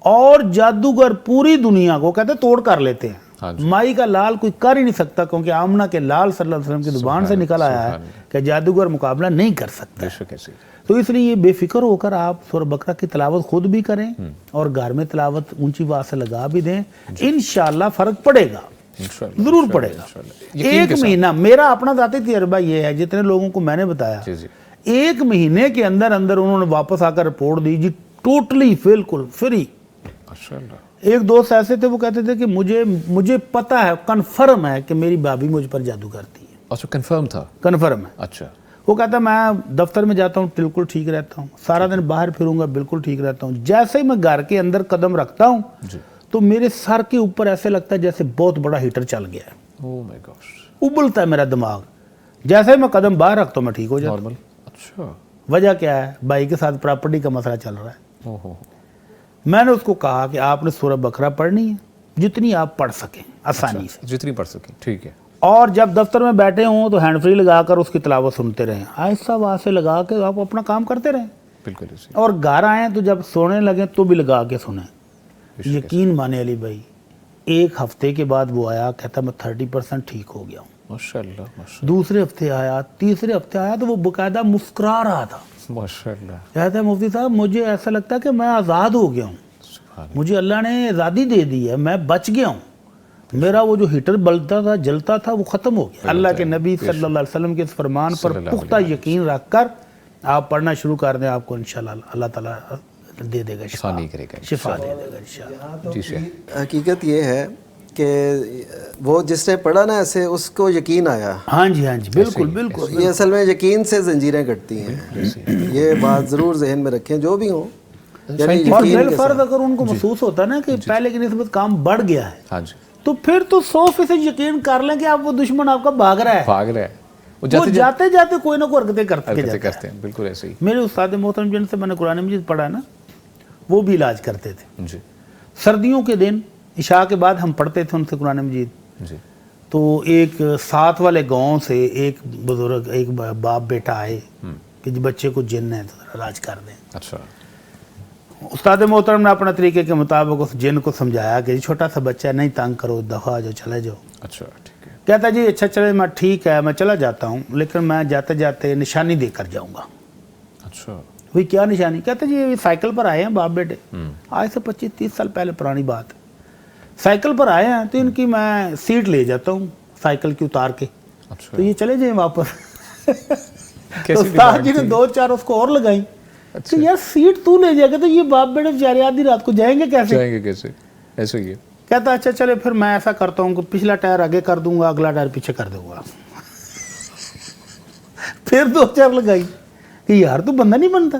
اور جادوگر پوری دنیا کو کہتے توڑ کر لیتے ہیں. مائی کا لال کوئی کر ہی نہیں سکتا کیونکہ آمنہ کے لال صلی اللہ علیہ وسلم کی زبان سے نکل آیا ہے کہ جادوگر مقابلہ نہیں کر سکتا. بے شک ایسے. تو اس لیے بے فکر ہو کر آپ سورہ بقرہ کی تلاوت خود بھی کریں اور گھر میں تلاوت اونچی آواز سے لگا بھی دیں. انشاءاللہ فرق پڑے گا، ضرور پڑے گا. 1 مہینہ میرا اپنا ذاتی تجربہ یہ ہے، جتنے لوگوں کو میں نے بتایا 1 مہینے کے اندر انہوں نے واپس آ کر رپورٹ دی جی ٹوٹلی بالکل فری. ایک دوست ایسے تھے وہ کہتے تھے کہ مجھے پتہ ہے، کنفرم ہے کہ میری بھابھی مجھ پر جادو کرتی ہے. اچھا کنفرم تھا؟ کنفرم ہے. اچھا. وہ کہتا ہے میں دفتر میں جاتا ہوں بالکل ٹھیک رہتا ہوں، سارا دن باہر پھروں گا بالکل ٹھیک رہتا ہوں، جیسے ہی میں گھر کے اندر قدم رکھتا ہوں تو میرے سر کے اوپر ایسے لگتا ہے جیسے بہت بڑا ہیٹر چل گیا ہے. اوہ مائی گاڈ. ابلتا ہے میرا دماغ. جیسے ہی میں قدم باہر رکھتا ہوں میں ٹھیک ہو جاتا ہوں. اچھا. وجہ کیا ہے؟ بھائی کے ساتھ پراپرٹی کا مسئلہ چل رہا ہے. میں نے اس کو کہا کہ آپ نے سورہ بقرہ پڑھنی ہے جتنی آپ پڑھ سکیں آسانی سے، جتنی پڑھ سکیں. ٹھیک ہے. اور جب دفتر میں بیٹھے ہوں تو ہینڈ فری لگا کر اس کی تلاوت سنتے رہیں، آہستہ آواز سے لگا کے آپ اپنا کام کرتے رہیں. بالکل ایسے. اور گھر آئیں تو جب سونے لگیں تو بھی لگا کے سنیں. یقین مانے علی بھائی 1 ہفتے کے بعد وہ آیا کہتا میں 30% ٹھیک ہو گیا ہوں. ماشاءاللہ ماشاءاللہ. دوسرے ہفتے آیا، تیسرے ہفتے آیا تو وہ باقاعدہ مسکرا رہا تھا. ماشاءاللہ. کہتا ہے مفتی صاحب مجھے ایسا لگتا ہے کہ میں آزاد ہو گیا ہوں، مجھے اللہ نے آزادی دے دی ہے، میں بچ گیا ہوں، میرا وہ جو ہیٹر بلتا تھا جلتا تھا وہ ختم ہو گیا. اللہ کے نبی صلی اللہ علیہ وسلم کے اس فرمان پر پختہ یقین رکھ کر آپ پڑھنا شروع کر دیں، آپ کو انشاءاللہ اللہ تعالیٰ دے دے گا شفا دے دے گا انشاءاللہ. حقیقت یہ ہے کہ وہ جس نے پڑھا نا ایسے اس کو یقین آیا. ہاں جی ہاں جی بالکل بالکل. یہ اصل میں یقین سے زنجیریں کٹتی ہیں، یہ بات ضرور ذہن میں رکھیں جو بھی ہوں. اور بالفرض اگر ان کو محسوس ہوتا ہے نا کہ پہلے کی نسبت کام بڑھ گیا ہے تو پھر تو 100% یقین کر لیں کہ آپ وہ دشمن آپ کا بھاگ رہا ہے، وہ جاتے جاتے کوئی نہ کوئی حرکتیں کرتے ہیں. بالکل ایسے ہی. میرے استاد محترم جن سے میں نے قرآن مجید پڑھا ہے نا وہ بھی علاج کرتے تھے. سردیوں کے دن عشاء کے بعد ہم پڑھتے تھے ان سے قرآن مجید. تو ایک ساتھ والے گاؤں سے ایک بزرگ ایک باپ بیٹا آئے کہ بچے کو جن ہے تو علاج کر دیں. اچھا. استاد محترم نے اپنا طریقے کے مطابق اس جن کو سمجھایا کہ چھوٹا سا بچہ ہے نہیں تنگ کرو، دفعہ جو چلے جاؤ. اچھا ٹھیک ہے. کہتا جی اچھا چلے میں ٹھیک ہے میں چلا جاتا ہوں لیکن میں جاتے جاتے نشانی دے کر جاؤں گا. اچھا. وہی کیا نشانی؟ کہتے جی سائیکل پر آئے ہیں باپ بیٹے، آج سے 25-30 سال پہلے پرانی بات. سائیکل پر آئے ہیں تو ان کی میں سیٹ لے جاتا ہوں سائیکل کی اتار کے، تو یہ چلے جائیں واپس. استاد جی نے 2-4 اس کو اور لگائیں کہ یار سیٹ تو لے جائے گا تو یہ باپ بیٹے بیچارے آدھی رات کو جائیں گے کیسے؟ ایسے ہی. کہتا اچھا چلے پھر میں ایسا کرتا ہوں کہ پچھلا ٹائر آگے کر دوں گا اگلا ٹائر پیچھے کر دوں گا. پھر 2-4 لگائی کہ یار تو بندہ نہیں بنتا.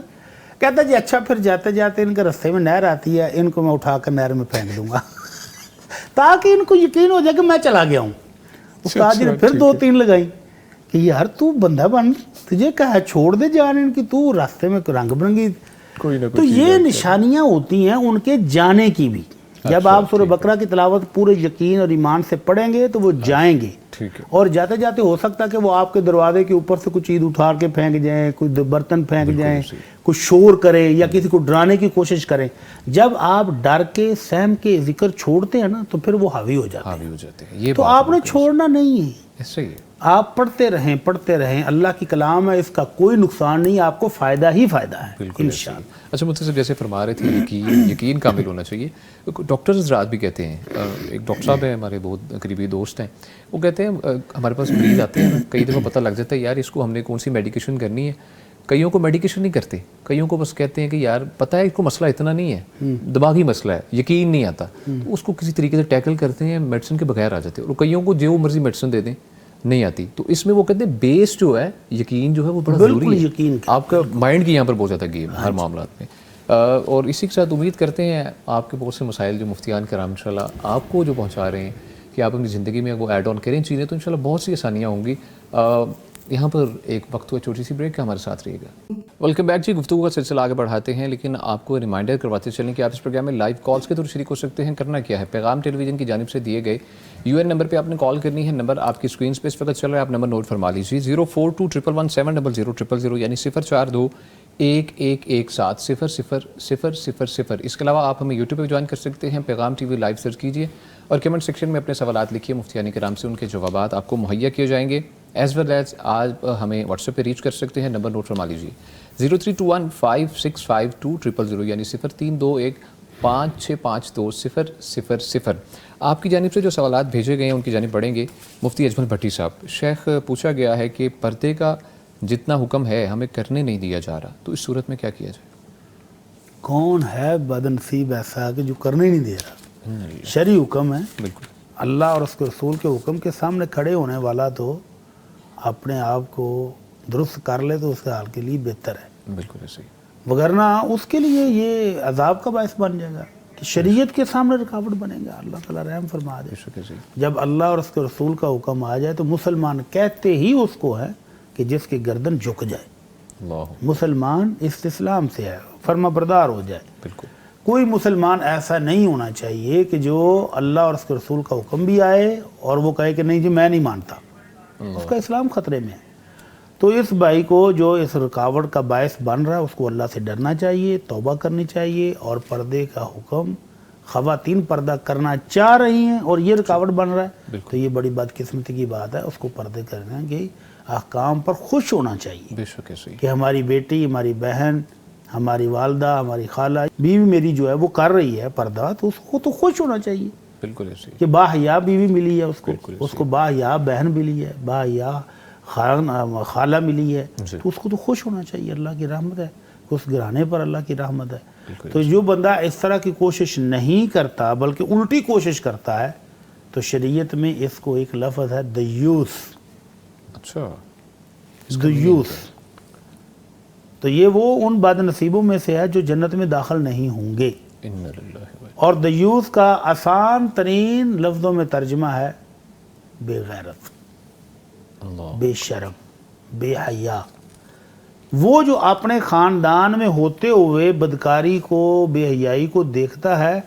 کہتا جی اچھا پھر جاتے جاتے ان کے رستے میں نہر آتی ہے، ان کو میں اٹھا کر نہر میں پھینک دوں گا تاکہ ان کو یقین ہو جائے کہ میں چلا گیا ہوں. استاد جی نے پھر 2-3 لگائی کہ یار تو بندہ بن، تجھے کہا چھوڑ دے جان ان کی، تو راستے میں رنگ برنگی. تو یہ نشانیاں ہوتی ہیں ان کے جانے کی بھی. جب آپ سورہ بقرہ کی تلاوت پورے یقین اور ایمان سے پڑھیں گے تو وہ جائیں گے. اور جاتے جاتے ہو سکتا ہے کہ وہ آپ کے دروازے کے اوپر سے کچھ چیز اٹھا کے پھینک جائیں، کوئی برتن پھینک جائیں، کچھ شور کریں یا کسی کو ڈرانے کی کوشش کریں. جب آپ ڈر کے سہم کے ذکر چھوڑتے ہیں نا تو پھر وہ حاوی ہو جاتے ہیں. تو آپ نے چھوڑنا نہیں ہے، ایسے ہی آپ پڑھتے رہیں. اللہ کی کلام ہے، اس کا کوئی نقصان نہیں، آپ کو فائدہ ہی فائدہ ہے انشاءاللہ. اچھا مفتی صاحب جیسے فرما رہے تھے یقین کامل ہونا چاہیے. ڈاکٹر حضرات بھی کہتے ہیں، ایک ڈاکٹر صاحب ہیں ہمارے بہت قریبی دوست ہیں، وہ کہتے ہیں ہمارے پاس مریض آتے ہیں کئی دفعہ پتہ لگ جاتا ہے یار اس کو ہم نے کون سی میڈیکیشن کرنی ہے. کئیوں کو میڈیکیشن نہیں کرتے، کئیوں کو بس کہتے ہیں کہ یار پتہ ہے اس کو مسئلہ اتنا نہیں ہے، دماغی مسئلہ ہے، یقین نہیں آتا، تو اس کو کسی طریقے سے ٹیکل کرتے ہیں، میڈیسن کے بغیر آ جاتے ہیں. اور کئیوں کو جو مرضی میڈیسن دے دیں نہیں آتی. تو اس میں وہ کہتے ہیں بیس جو ہے یقین جو ہے وہ بڑا ضروری ہے. آپ کا مائنڈ کی یہاں پر بہت زیادہ گیم ہر معاملات میں. اور اسی کے ساتھ امید کرتے ہیں آپ کے بہت سے مسائل جو مفتیان کرام انشاءاللہ آپ کو جو پہنچا رہے ہیں کہ آپ اپنی زندگی میں وہ ایڈ آن کریں چیزیں تو انشاءاللہ بہت سی آسانیاں ہوں گی. یہاں پر ایک وقت ہوا چھوٹی سی بریک کا، ہمارے ساتھ رہیے گا. ویلکم بیک جی. گفتگو کا سلسلہ آگے بڑھاتے ہیں، لیکن آپ کو ریمائنڈر کرواتے چلیں کہ آپ اس پروگرام میں لائیو کالز کے تھرو شریک ہو سکتے ہیں. کرنا کیا ہے، پیغام ٹیلی ویژن کی جانب سے دیے گئے UN نمبر پہ آپ نے کال کرنی ہے. نمبر آپ کی اسکرین پہ اس وقت چل رہا ہے، آپ نمبر نوٹ فرما لیجیے. 042117000000 یعنی 0421170000. اس کے علاوہ آپ ہمیں یوٹیوب پہ جوائن کر سکتے ہیں، پیغام ٹی وی لائیو سرچ کیجیے اور کمنٹ سیکشن میں اپنے سوالات لکھیے. مفتیان کرام سے ان کے جوابات آپ کو مہیا کیے جائیں گے. ایز ویل ایز آپ ہمیں واٹس ایپ پہ ریچ کر سکتے ہیں. نمبر نوٹ فرما لیجیے 0321565200 یعنی 0321565200. آپ کی جانب سے جو سوالات بھیجے گئے ہیں ان کی جانب بڑھیں گے. مفتی اجمل بھٹی صاحب، شیخ پوچھا گیا ہے کہ پردے کا جتنا حکم ہے ہمیں کرنے نہیں دیا جا رہا، تو اس صورت میں کیا کیا جائے؟ کون ہے بدنصیب ایسا کہ جو کرنے نہیں دے رہا؟ شرعی حکم ہے، بالکل. اللہ اور اس کے رسول کے حکم کے سامنے کھڑے ہونے والا تو اپنے آپ کو درست کر لے تو اس کے حال کے لیے بہتر ہے. بالکل ایسے ہی. وگرنہ اس کے لیے یہ عذاب کا باعث بن جائے گا کہ شریعت کے سامنے رکاوٹ بنے گا. اللہ تعالیٰ رحم فرما دے. جب اللہ اور اس کے رسول کا حکم آ جائے تو مسلمان کہتے ہی اس کو ہے کہ جس کی گردن جھک جائے. مسلمان استسلام سے ہے، فرما بردار ہو جائے. بالکل. کوئی مسلمان ایسا نہیں ہونا چاہیے کہ جو اللہ اور اس کے رسول کا حکم بھی آئے اور وہ کہے کہ نہیں جی میں نہیں مانتا. اس کا اسلام خطرے میں ہے. تو اس بھائی کو جو اس رکاوٹ کا باعث بن رہا ہے اس کو اللہ سے ڈرنا چاہیے، توبہ کرنی چاہیے، اور پردے کا حکم خواتین پردہ کرنا چاہ رہی ہیں اور یہ رکاوٹ بن رہا ہے تو یہ بڑی بدقسمتی کی بات ہے. اس کو پردے کرنے کے احکام پر خوش ہونا چاہیے بے شک ایسے ہی. کہ ہماری بیٹی، ہماری بہن، ہماری والدہ، ہماری خالہ، بیوی میری جو ہے وہ کر رہی ہے پردہ، تو اس کو تو خوش ہونا چاہیے. بالکل ایسے ہی. کہ باحیا بیوی ملی ہے اس کو باحیا بہن ملی ہے، باحیا خالہ ملی ہے، تو اس کو تو خوش ہونا چاہیے. اللہ کی رحمت ہے، اس گھرانے پر اللہ کی رحمت ہے. تو جو بندہ اس طرح کی کوشش نہیں کرتا بلکہ الٹی کوشش کرتا ہے تو شریعت میں اس کو ایک لفظ ہے دیوس. اچھا. دیوس. تو یہ وہ ان بد نصیبوں میں سے ہے جو جنت میں داخل نہیں ہوں گے. اور دیوس کا آسان ترین لفظوں میں ترجمہ ہے بے غیرت، بے شرم، بے حیا. وہ جو اپنے خاندان میں ہوتے ہوئے بدکاری کو، بے حیائی کو دیکھتا ہے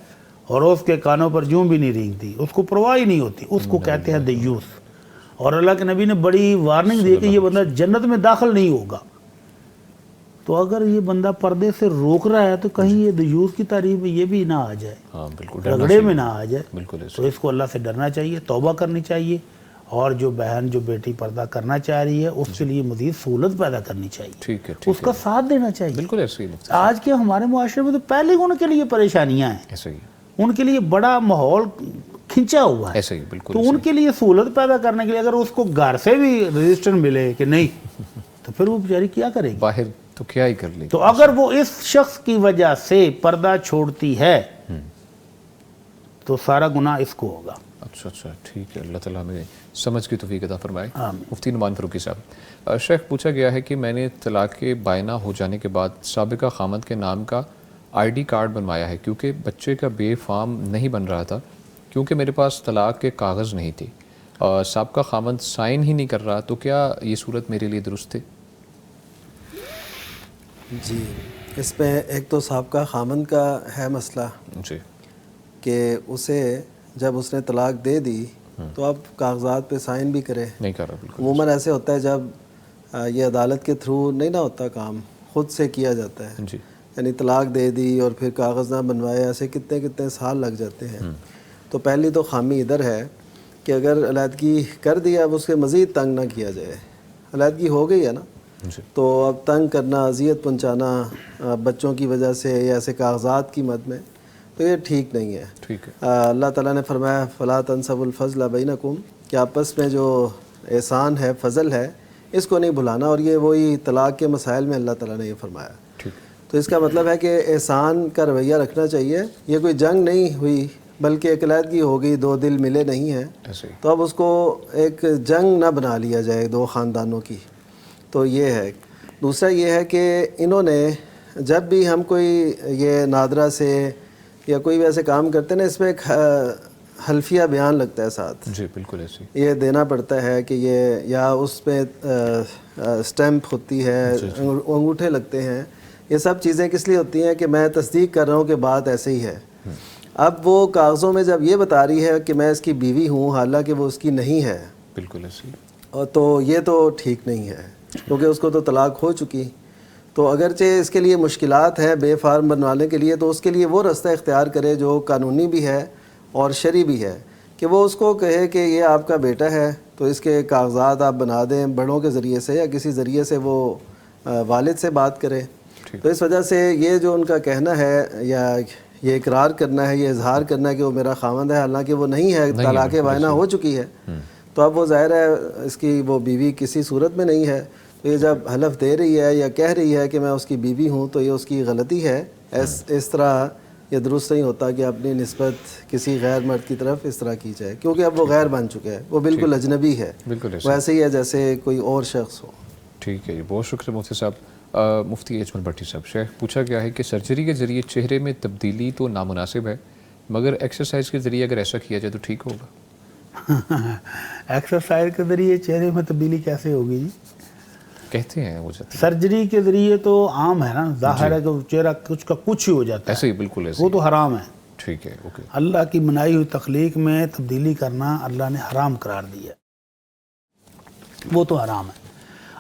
اور اس کے کانوں پر جوں بھی نہیں رینگتی، اس کو پرواہ ہی نہیں ہوتی، اس کو کہتے ہیں دیوس. اور اللہ کے نبی نے بڑی وارننگ دی کہ یہ بندہ جنت میں داخل نہیں ہوگا. تو اگر یہ بندہ پردے سے روک رہا ہے تو کہیں یہ دیوس کی تعریف میں یہ بھی نہ آ جائے، رگڑے میں نہ آ جائے. تو اس کو اللہ سے ڈرنا چاہیے، توبہ کرنی چاہیے، اور جو بہن جو بیٹی پردہ کرنا چاہ رہی ہے اس کے لیے مزید سہولت پیدا کرنی چاہیے، اس کا ساتھ دینا چاہیے. بالکل ایسے ہی. آج کے ہمارے معاشرے میں تو پہلے ان کے لیے پریشانیاں ہیں، ان کے لیے بڑا ماحول کھنچا ہوا ہے. تو ان کے لیے سہولت پیدا کرنے کے لیے اگر اس کو گھر سے بھی رجسٹر ملے کہ نہیں تو پھر وہ بیچاری کیا کرے گی؟ باہر تو کیا ہی کر لے. تو اگر وہ اس شخص کی وجہ سے پردہ چھوڑتی ہے تو سارا گناہ اس کو ہوگا. اچھا ٹھیک ہے. اللہ تعالیٰ ہمیں سمجھ کی توفیق عطا فرمائے. آمین. مفتی نعمان فاروقی صاحب، شیخ پوچھا گیا ہے کہ میں نے طلاق کے بائنہ ہو جانے کے بعد سابقہ خامند کے نام کا ID کارڈ بنوایا ہے کیونکہ بچے کا بے فارم نہیں بن رہا تھا، کیونکہ میرے پاس طلاق کے کاغذ نہیں تھے، سابقہ خامند سائن ہی نہیں کر رہا، تو کیا یہ صورت میرے لیے درست ہے؟ جی، اس پہ ایک تو سابقہ خامند کا ہے مسئلہ جی کہ اسے جب اس نے طلاق دے دی تو اب کاغذات پہ سائن بھی کرے. نہیں کر رہا. بالکل. عموماً ایسے ہوتا ہے جب یہ عدالت کے تھرو نہیں نہ ہوتا، کام خود سے کیا جاتا ہے. جی. یعنی طلاق دے دی اور پھر کاغذ نہ بنوائے، ایسے کتنے سال لگ جاتے ہیں. تو پہلی تو خامی ادھر ہے کہ اگر علیحدگی کر دیا اب اس کے مزید تنگ نہ کیا جائے. علیحدگی ہو گئی ہے نا، تو اب تنگ کرنا، اذیت پہنچانا بچوں کی وجہ سے یا ایسے کاغذات کی مد میں، تو یہ ٹھیک نہیں ہے. اللہ تعالیٰ نے فرمایا فَلَا تَنْسَبُوا الْفَضْلَ بَيْنَكُمْ، کہ آپس میں جو احسان ہے، فضل ہے، اس کو نہیں بھلانا. اور یہ وہی طلاق کے مسائل میں اللہ تعالیٰ نے یہ فرمایا. تو اس کا مطلب ہے کہ احسان کا رویہ رکھنا چاہیے. یہ کوئی جنگ نہیں ہوئی بلکہ ایک علیحدگی ہو گئی، دو دل ملے نہیں ہیں، تو اب اس کو ایک جنگ نہ بنا لیا جائے دو خاندانوں کی. تو یہ ہے. دوسرا یہ ہے کہ انہوں نے جب بھی ہم کوئی یہ نادرہ سے یا کوئی بھی ایسے کام کرتے ہیں نا، اس میں ایک حلفیہ بیان لگتا ہے ساتھ، جی بالکل ایسے یہ دینا پڑتا ہے کہ یہ یا اس پہ اسٹیمپ ہوتی ہے، انگوٹھے لگتے ہیں. یہ سب چیزیں کس لیے ہوتی ہیں کہ میں تصدیق کر رہا ہوں کہ بات ایسے ہی ہے. اب وہ کاغذوں میں جب یہ بتا رہی ہے کہ میں اس کی بیوی ہوں حالانکہ وہ اس کی نہیں ہے، بالکل ایسے، اور تو یہ تو ٹھیک نہیں ہے کیونکہ اس کو تو طلاق ہو چکی. تو اگرچہ اس کے لیے مشکلات ہیں بے فارم بنوانے کے لیے، تو اس کے لیے وہ رستہ اختیار کرے جو قانونی بھی ہے اور شرعی بھی ہے، کہ وہ اس کو کہے کہ یہ آپ کا بیٹا ہے تو اس کے کاغذات آپ بنا دیں بڑوں کے ذریعے سے یا کسی ذریعے سے، وہ والد سے بات کرے. تو اس وجہ سے یہ جو ان کا کہنا ہے یا یہ اقرار کرنا ہے، یہ اظہار کرنا ہے کہ وہ میرا خاوند ہے حالانکہ وہ نہیں ہے، طلاق بائنہ ہو چکی ہے، تو اب وہ ظاہر ہے اس کی وہ بیوی کسی صورت میں نہیں ہے. تو یہ جب حلف دے رہی ہے یا کہہ رہی ہے کہ میں اس کی بیوی ہوں تو یہ اس کی غلطی ہے. اس طرح یہ درست نہیں ہوتا کہ اپنی نسبت کسی غیر مرد کی طرف اس طرح کی جائے، کیونکہ اب وہ غیر بن چکا ہے، وہ بالکل اجنبی ہے، وہ ایسے ہی ہے جیسے کوئی اور شخص ہو. ٹھیک ہے جی، بہت شکریہ مفتی صاحب. مفتی اجمل بھٹی صاحب، شیخ پوچھا گیا ہے کہ سرجری کے ذریعے چہرے میں تبدیلی تو نامناسب ہے، مگر ایکسرسائز کے ذریعے اگر ایسا کیا جائے تو ٹھیک ہوگا؟ ایکسرسائز کے ذریعے چہرے میں تبدیلی کیسے ہوگی جی؟ کہتے ہیں وہ جاتے سرجری کے ذریعے تو عام ہے نا، ظاہر ہے کہ چہرہ کچھ کا کچھ ہی ہو جاتا ایسے ہے، ہی، بالکل ایسے وہ تو حرام ہے. ٹھیک ہے، اوکے. اللہ کی بنائی ہوئی تخلیق میں تبدیلی کرنا اللہ نے حرام قرار دیا، وہ تو حرام ہے.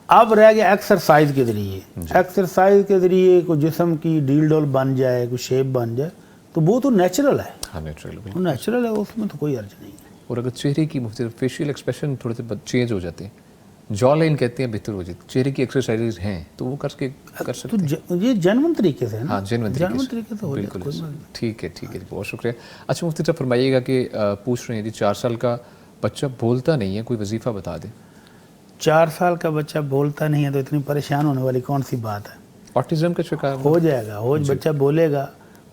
اب رہ گیا ایکسرسائز کے ذریعے. ایکسرسائز کے ذریعے کوئی جسم کی ڈیل ڈول بن جائے، کوئی شیپ بن جائے، تو وہ تو نیچرل ہے، ہاں نیچرل، وہ نیچرل ہے، اس میں تو کوئی حرج نہیں ہے. اور اگر چہرے کی مختلف فیشیل ایکسپریشن تھوڑے سے چینج ہو جاتے ہیں، جا لائن کہتے ہیں بہتر ہو جاتی، چہرے کی ایکسرسائز ہیں تو وہ کر سکتے ہیں. یہ جینون طریقے سے ہے نا، ہاں جینون طریقے سے ہو جاتا ہے، بالکل. ٹھیک ہے ٹھیک ہے، بہت شکریہ. اچھا مفتی صاحب فرمائیے گا کہ پوچھ رہے ہیں جی 4 سال کا بچہ بولتا نہیں ہے، کوئی وظیفہ بتا دیں. 4 سال کا بچہ بولتا نہیں ہے تو اتنی پریشان ہونے والی کون سی بات ہے؟ آٹزم کا شکار ہو جائے گا، بچہ بولے گا،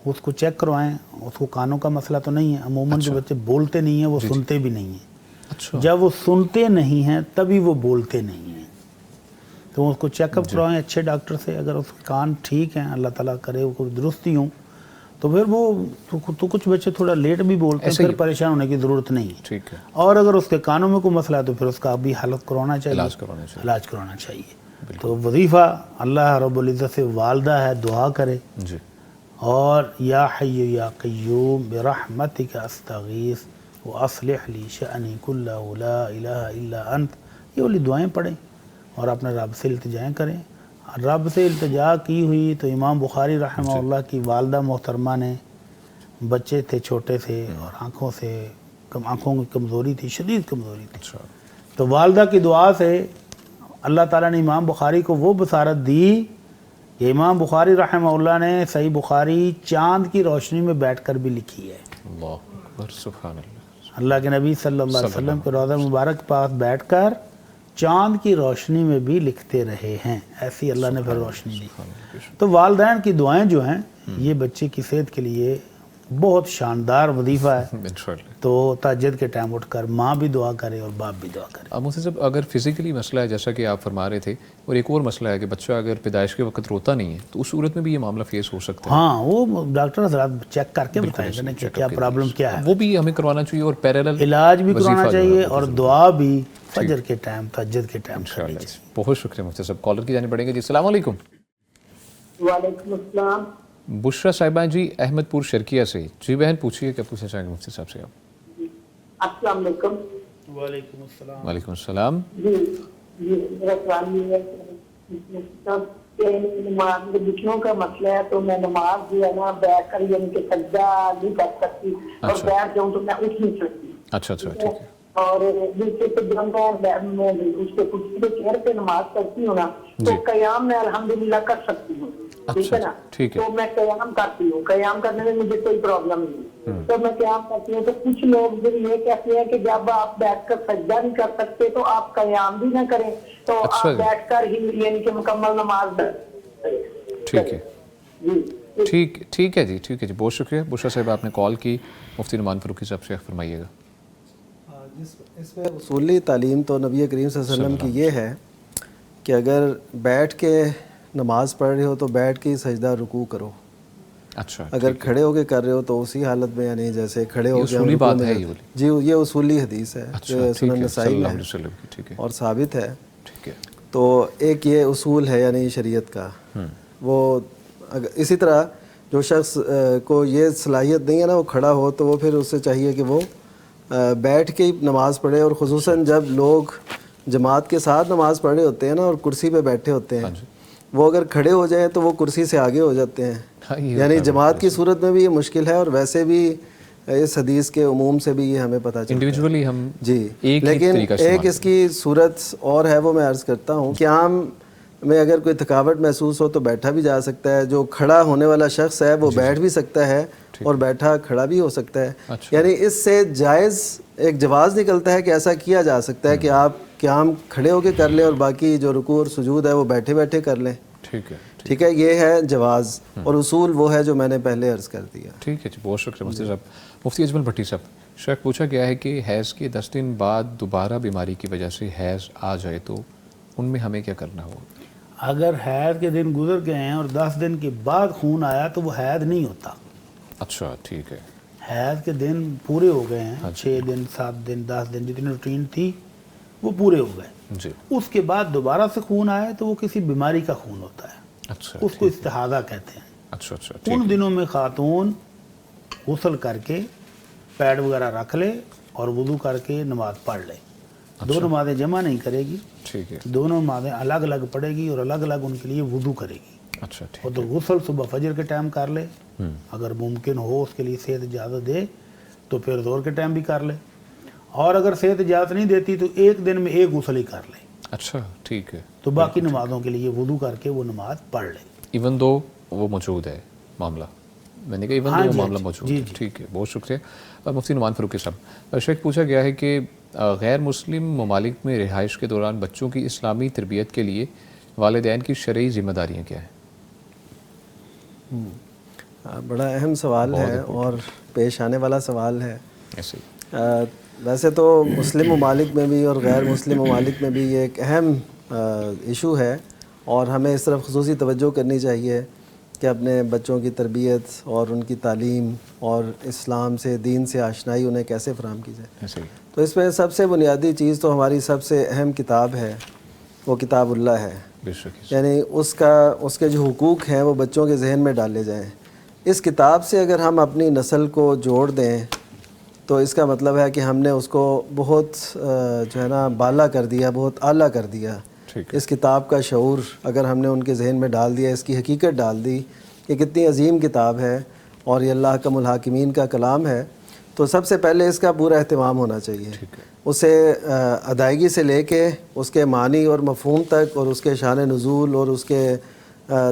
اس کو چیک کروائیں. اس کو کانوں کا مسئلہ تو نہیں ہے، عموماً جو بچے بولتے نہیں ہیں وہ سنتے بھی نہیں ہیں. اچھا، جب وہ سنتے نہیں ہیں تبھی وہ بولتے نہیں ہیں، تو اس کو چیک اپ کروائیں اچھے ڈاکٹر سے. اگر اس کے کان ٹھیک ہیں، اللہ تعالیٰ کرے وہ کوئی درستی ہوں، تو پھر وہ تو کچھ بچے تھوڑا لیٹ بھی بولتے ہیں، پھر پریشان ہونے کی ضرورت نہیں ہے. ٹھیک ہے. اور اگر اس کے کانوں میں کوئی مسئلہ ہے تو پھر اس کا بھی حل کروانا چاہیے، علاج کروانا چاہیے. تو وظیفہ اللہ رب العزت سے والدہ ہے، دعا کرے، جی. اور یا حی یا قیوم برحمتک استغیث واصلح لی شأنی کلہ لا الہ الا انت، یہ والی دعائیں پڑھیں اور اپنے رب سے التجائیں کریں. رب سے التجا کی ہوئی تو امام بخاری رحمہ اللہ کی والدہ محترمہ نے، بچے تھے چھوٹے سے اور آنکھوں کی کمزوری تھی، شدید کمزوری تھی، تو والدہ کی دعا سے اللہ تعالیٰ نے امام بخاری کو وہ بصارت دی کہ امام بخاری رحمہ اللہ نے صحیح بخاری چاند کی روشنی میں بیٹھ کر بھی لکھی ہے. اللہ اکبر، سبحان اللہ. اللہ کے نبی صلی اللہ علیہ وسلم کے روضہ مبارک کے پاس بیٹھ کر چاند کی روشنی میں بھی لکھتے رہے ہیں، ایسی اللہ نے پھر روشنی دی. تو والدین کی دعائیں جو ہیں یہ بچے کی صحت کے لیے بہت شاندار وظیفہ ہے. تو تہجد کے ٹائم اٹھ کر ماں بھی دعا کرے اور باپ بھی دعا کرے. اب مفتی صاحب اگر فزیکلی مسئلہ ہے جیسا کہ آپ فرما رہے تھے، اور ایک اور مسئلہ ہے کہ بچہ اگر پیدائش کے وقت روتا نہیں ہے تو اس صورت میں بھی یہ معاملہ فیس ہو سکتا ہے؟ ہاں، وہ ڈاکٹر حضرات چیک کر کے بتائیں گے کہ کیا پرابلم کیا ہے، وہ بھی ہمیں کروانا چاہیے اور پیرالل علاج بھی کروانا چاہیے اور دعا بھی فجر کے ٹائم تہجد کے ٹائم. بہت شکریہ مفتی صاحب. کالر کی جانب بڑھیں گے جی. السلام علیکم. وعلیکم السلام. بشرا صاحبہ جی احمد پور شرکیہ سے. جی بہن پوچھیے کیا پوچھنا چاہیں گے مفتی صاحب سے آپ؟ السلام علیکم. وعلیکم السلام. وعلیکم السلام. جی میرا سوال یہ ہے کہ نماز میں گھٹنوں کا مسئلہ ہے، تو میں نماز جو ہے نا بیٹھ کر یعنی کہ سجدہ نہیں کر سکتی، اور بیٹھ جاؤں تو میں اٹھ نہیں سکتی. اچھا ٹھیک ہے. اور جب میں اس کے کرسی کے چہر پہ نماز پڑھتی ہوں نا تو قیام میں الحمدللہ کر سکتی ہوں، ٹھیک ہے نا. تو میں قیام کرتی ہوں، قیام کرنے میں مجھے کوئی پرابلم نہیں، تو میں قیام کرتی ہوں. تو کچھ لوگ جو یہ کہتے ہیں کہ جب آپ بیٹھ کر سجدہ نہیں کر سکتے تو آپ قیام بھی نہ کریں، تو آپ بیٹھ کر ہی یعنی کہ مکمل نماز. ٹھیک ہے ٹھیک ہے جی. ٹھیک ہے جی، بہت شکریہ بشرا صاحب آپ نے کال کی. مفتی نعمان فاروقی صاحب سے فرمائیے گا. اس میں اصولی تعلیم تو نبی کریم صلی اللہ علیہ وسلم کی یہ ہے کہ اگر بیٹھ کے نماز پڑھ رہے ہو تو بیٹھ کے ہی سجدہ رکوع کرو. اچھا اگر کھڑے ہو کے کر رہے ہو تو اسی حالت میں، یعنی جیسے کھڑے ہو کے اصولی بات ہے یہ والی؟ جی یہ اصولی حدیث ہے جو سنن نسائی میں ہے ٹھیک ہے اور ثابت ہے. ٹھیک ہے. تو ایک یہ اصول ہے یعنی شریعت کا. وہ اسی طرح جو شخص کو یہ صلاحیت نہیں ہے نا وہ کھڑا ہو، تو وہ پھر اس سے چاہیے کہ وہ بیٹھ کے ہی نماز پڑھے، اور خصوصاً جب لوگ جماعت کے ساتھ نماز پڑھ رہے ہوتے ہیں نا اور کرسی پہ بیٹھے ہوتے ہیں، وہ اگر کھڑے ہو جائیں تو وہ کرسی سے آگے ہو جاتے ہیں. یعنی جماعت کی صورت میں بھی یہ مشکل ہے، اور ویسے بھی اس حدیث کے عموم سے بھی یہ ہمیں پتہ چلتا ہے انڈیویجولی ہم جی. لیکن ایک اس کی صورت اور ہے، وہ میں عرض کرتا ہوں. قیام میں اگر کوئی تھکاوٹ محسوس ہو تو بیٹھا بھی جا سکتا ہے. جو کھڑا ہونے والا شخص ہے وہ بیٹھ بھی سکتا ہے اور بیٹھا کھڑا بھی ہو سکتا ہے. یعنی اس سے جائز ایک جواز نکلتا ہے کہ ایسا کیا جا سکتا ہے کہ آپ قیام کھڑے ہو کے کر لیں اور باقی جو رکوع اور سجود ہے وہ بیٹھے بیٹھے کر لیں. ٹھیک ہے، یہ ہے جواز، اور اصول وہ ہے جو میں نے پہلے عرض کر دیا. ٹھیک ہے جی، بہت شکریہ مفتی صاحب. مفتی اجمل بھٹی صاحب، شیخ پوچھا گیا ہے کہ حیض کے 10 دن بعد دوبارہ بیماری کی وجہ سے حیض آ جائے تو ان میں ہمیں کیا کرنا ہوگا؟ اگر حیض کے دن گزر گئے ہیں اور 10 دن کے بعد خون آیا تو وہ حیض نہیں ہوتا. اچھا ٹھیک ہے. حیض کے دن پورے ہو گئے ہیں، 6 دن 7 دن 10 دن جتنی روٹین تھی وہ پورے ہو گئے جی. اس کے بعد دوبارہ سے خون آئے تو وہ کسی بیماری کا خون ہوتا ہے. اچھا اس کو استحاضہ کہتے ہیں. اچھا اچھا. ان دنوں میں خاتون غسل کر کے پیڈ وغیرہ رکھ لے اور وضو کر کے نماز پڑھ لے. دو نمازیں جمع نہیں کرے گی، ٹھیک ہے. دونوں نمازیں الگ الگ پڑھے گی اور الگ الگ ان کے لیے وضو کرے گی. اچھا ٹھیک. اور تو غسل صبح فجر کے ٹائم کر لے، اگر ممکن ہو اس کے لیے صحت اجازت دے تو پھر ظہر کے ٹائم بھی کر لے، اور اگر صحت اجازت نہیں دیتی تو ایک دن میں ایک غسل ہی کر لے. اچھا ٹھیک ہے. تو باقی نمازوں کے لیے وضو کر کے وہ نماز پڑھ لے. ایون دو وہ موجود ہے معاملہ، میں نے کہا ایون دو وہ معاملہ موجود ہے. ٹھیک ہے، بہت شکریہ. مفتی نعمان فاروقی صاحب، شیخ پوچھا گیا ہے کہ غیر مسلم ممالک میں رہائش کے دوران بچوں کی اسلامی تربیت کے لیے والدین کی شرعی ذمہ داریاں کیا ہیں؟ بڑا اہم سوال ہے اور پیش آنے والا سوال ہے. ایسے ویسے تو مسلم ممالک میں بھی اور غیر مسلم ممالک میں بھی یہ ایک اہم ایشو ہے، اور ہمیں اس طرف خصوصی توجہ کرنی چاہیے کہ اپنے بچوں کی تربیت اور ان کی تعلیم اور اسلام سے، دین سے آشنائی انہیں کیسے فراہم کی جائے. تو اس میں سب سے بنیادی چیز تو ہماری سب سے اہم کتاب ہے، وہ کتاب اللہ ہے. یعنی اس کے جو حقوق ہیں وہ بچوں کے ذہن میں ڈالے جائیں. اس کتاب سے اگر ہم اپنی نسل کو جوڑ دیں تو اس کا مطلب ہے کہ ہم نے اس کو بہت جو ہے نا بالا کر دیا، بہت اعلیٰ کر دیا. اس کتاب کا شعور اگر ہم نے ان کے ذہن میں ڈال دیا، اس کی حقیقت ڈال دی کہ کتنی عظیم کتاب ہے اور یہ اللہ حکم الحاکمین کا کلام ہے، تو سب سے پہلے اس کا پورا اہتمام ہونا چاہیے. اسے ادائیگی سے لے کے اس کے معنی اور مفہوم تک، اور اس کے شان نزول اور اس کے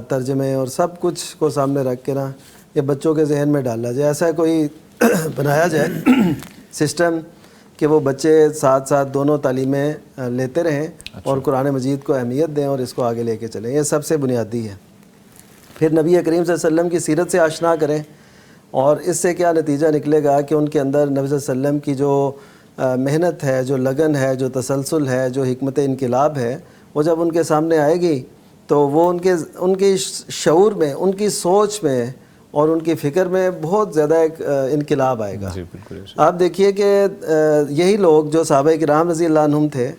ترجمے اور سب کچھ کو سامنے رکھ کے نا یہ بچوں کے ذہن میں ڈالا جائے. ایسا کوئی بنایا جائے سسٹم کہ وہ بچے ساتھ ساتھ دونوں تعلیمیں لیتے رہیں اور قرآن مجید کو اہمیت دیں اور اس کو آگے لے کے چلیں. یہ سب سے بنیادی ہے. پھر نبی کریم صلی اللہ علیہ وسلم کی سیرت سے آشنا کریں، اور اس سے کیا نتیجہ نکلے گا کہ ان کے اندر نبی صلی اللہ علیہ وسلم کی جو محنت ہے، جو لگن ہے، جو تسلسل ہے، جو حکمت انقلاب ہے، وہ جب ان کے سامنے آئے گی تو وہ ان کے شعور میں، ان کی سوچ میں اور ان کی فکر میں بہت زیادہ ایک انقلاب آئے گا. آپ دیکھیے کہ یہی لوگ جو صحابہ کرام رضی اللہ عنہم تھے،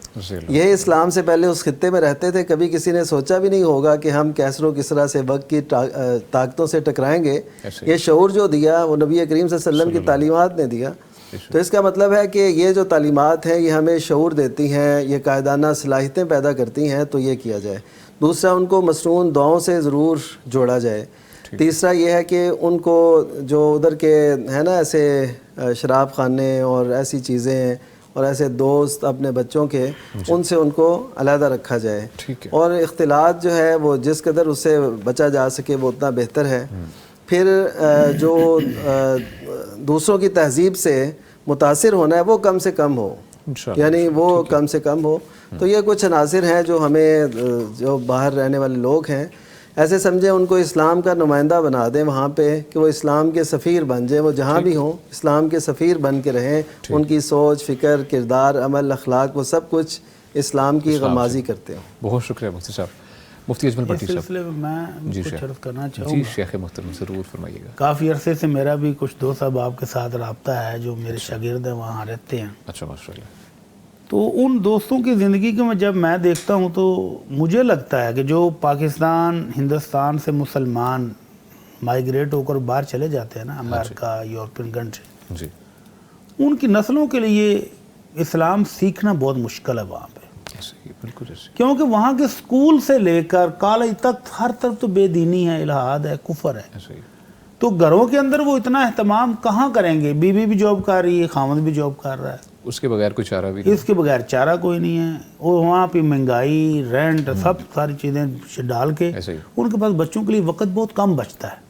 یہ اسلام سے پہلے اس خطے میں رہتے تھے. کبھی کسی نے سوچا بھی نہیں ہوگا کہ ہم کیسر و کسریٰ سے وقت کی طاقتوں سے ٹکرائیں گے. یہ شعور جو دیا وہ نبی کریم صلی اللہ علیہ وسلم کی تعلیمات نے دیا. تو اس کا مطلب ہے کہ یہ جو تعلیمات ہیں یہ ہمیں شعور دیتی ہیں، یہ قائدانہ صلاحیتیں پیدا کرتی ہیں. تو یہ کیا جائے. دوسرا، ان کو مصنون دعاؤں سے ضرور جوڑا جائے. تیسرا یہ ہے کہ ان کو جو ادھر کے ہے نا ایسے شراب خانے اور ایسی چیزیں اور ایسے دوست اپنے بچوں کے، ان سے ان کو علیحدہ رکھا جائے. اور اختلاط جو ہے وہ جس قدر اس سے بچا جا سکے وہ اتنا بہتر ہے. پھر جو دوسروں کی تہذیب سے متاثر ہونا ہے وہ کم سے کم ہو، یعنی وہ کم سے کم ہو. تو یہ کچھ عناصر ہیں جو ہمیں، جو باہر رہنے والے لوگ ہیں، ایسے سمجھیں ان کو اسلام کا نمائندہ بنا دیں وہاں پہ کہ وہ اسلام کے سفیر بن جائیں. وہ جہاں بھی ہوں اسلام کے سفیر بن کے رہیں. ان کی سوچ، فکر، کردار، عمل، اخلاق، وہ سب کچھ اسلام کی غمازی کرتے ہوں. بہت شکریہ مفتی صاحب. مفتی اجمل اس بھٹی صاحب. سلسلے میں میں جی کچھ شیخ. عرض کرنا چاہوں جی گا. شیخ محترم ضرور فرمائیے گا. کافی عرصے سے میرا بھی کچھ دوست احباب کے ساتھ رابطہ ہے جو میرے شاگرد ہیں، وہاں رہتے ہیں. اچھا ماشاء اللہ. تو ان دوستوں کی زندگی کو جب میں دیکھتا ہوں تو مجھے لگتا ہے کہ جو پاکستان ہندوستان سے مسلمان مائیگریٹ ہو کر باہر چلے جاتے ہیں نا، امریکہ، یورپین کنٹری، جی ان کی نسلوں کے لیے اسلام سیکھنا بہت مشکل ہے وہاں پہ، ایسے ہی بالکل ایسے. کیونکہ وہاں کے سکول سے لے کر کالج تک ہر طرف تو بے دینی ہے، الہاد ہے، کفر ہے. ایسے ہی. تو گھروں کے اندر وہ اتنا اہتمام کہاں کریں گے؟ بیوی بھی جاب کر رہی ہے، خاوند بھی جاب کر رہا ہے، اس کے بغیر کوئی چارہ بھی نہیں. اس کے بغیر چارہ کوئی نہیں ہے. اور وہاں پہ مہنگائی، رینٹ، سب ساری چیزیں ڈال کے ایسے ہی. ان کے پاس بچوں کے لیے وقت بہت کم بچتا ہے.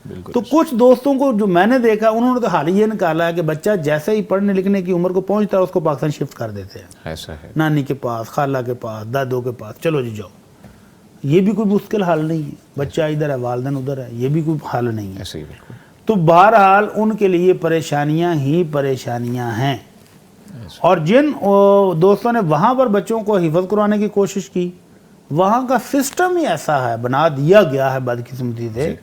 بالکل. تو کچھ دوستوں کو جو میں نے دیکھا، انہوں نے تو حال یہ نکالا ہے کہ بچہ جیسے ہی پڑھنے لکھنے کی عمر کو پہنچتا ہے اس کو پاکستان شفٹ کر دیتے ہیں، ایسا ہے. نانی کے پاس، خالہ کے پاس، دادوں کے پاس، چلو جی جاؤ. یہ بھی کوئی مشکل حال نہیں ہے. بچہ ادھر ہے، والدین ادھر ہے، یہ بھی کوئی حل نہیں ہے. ایسے ہی بالکل. تو بہرحال ان کے لیے پریشانیاں ہی پریشانیاں ہیں. اور جن دوستوں نے وہاں پر بچوں کو حفظ کرانے کی کوشش کی، وہاں کا سسٹم ہی ایسا ہے، بنا دیا گیا ہے بدقسمتی سے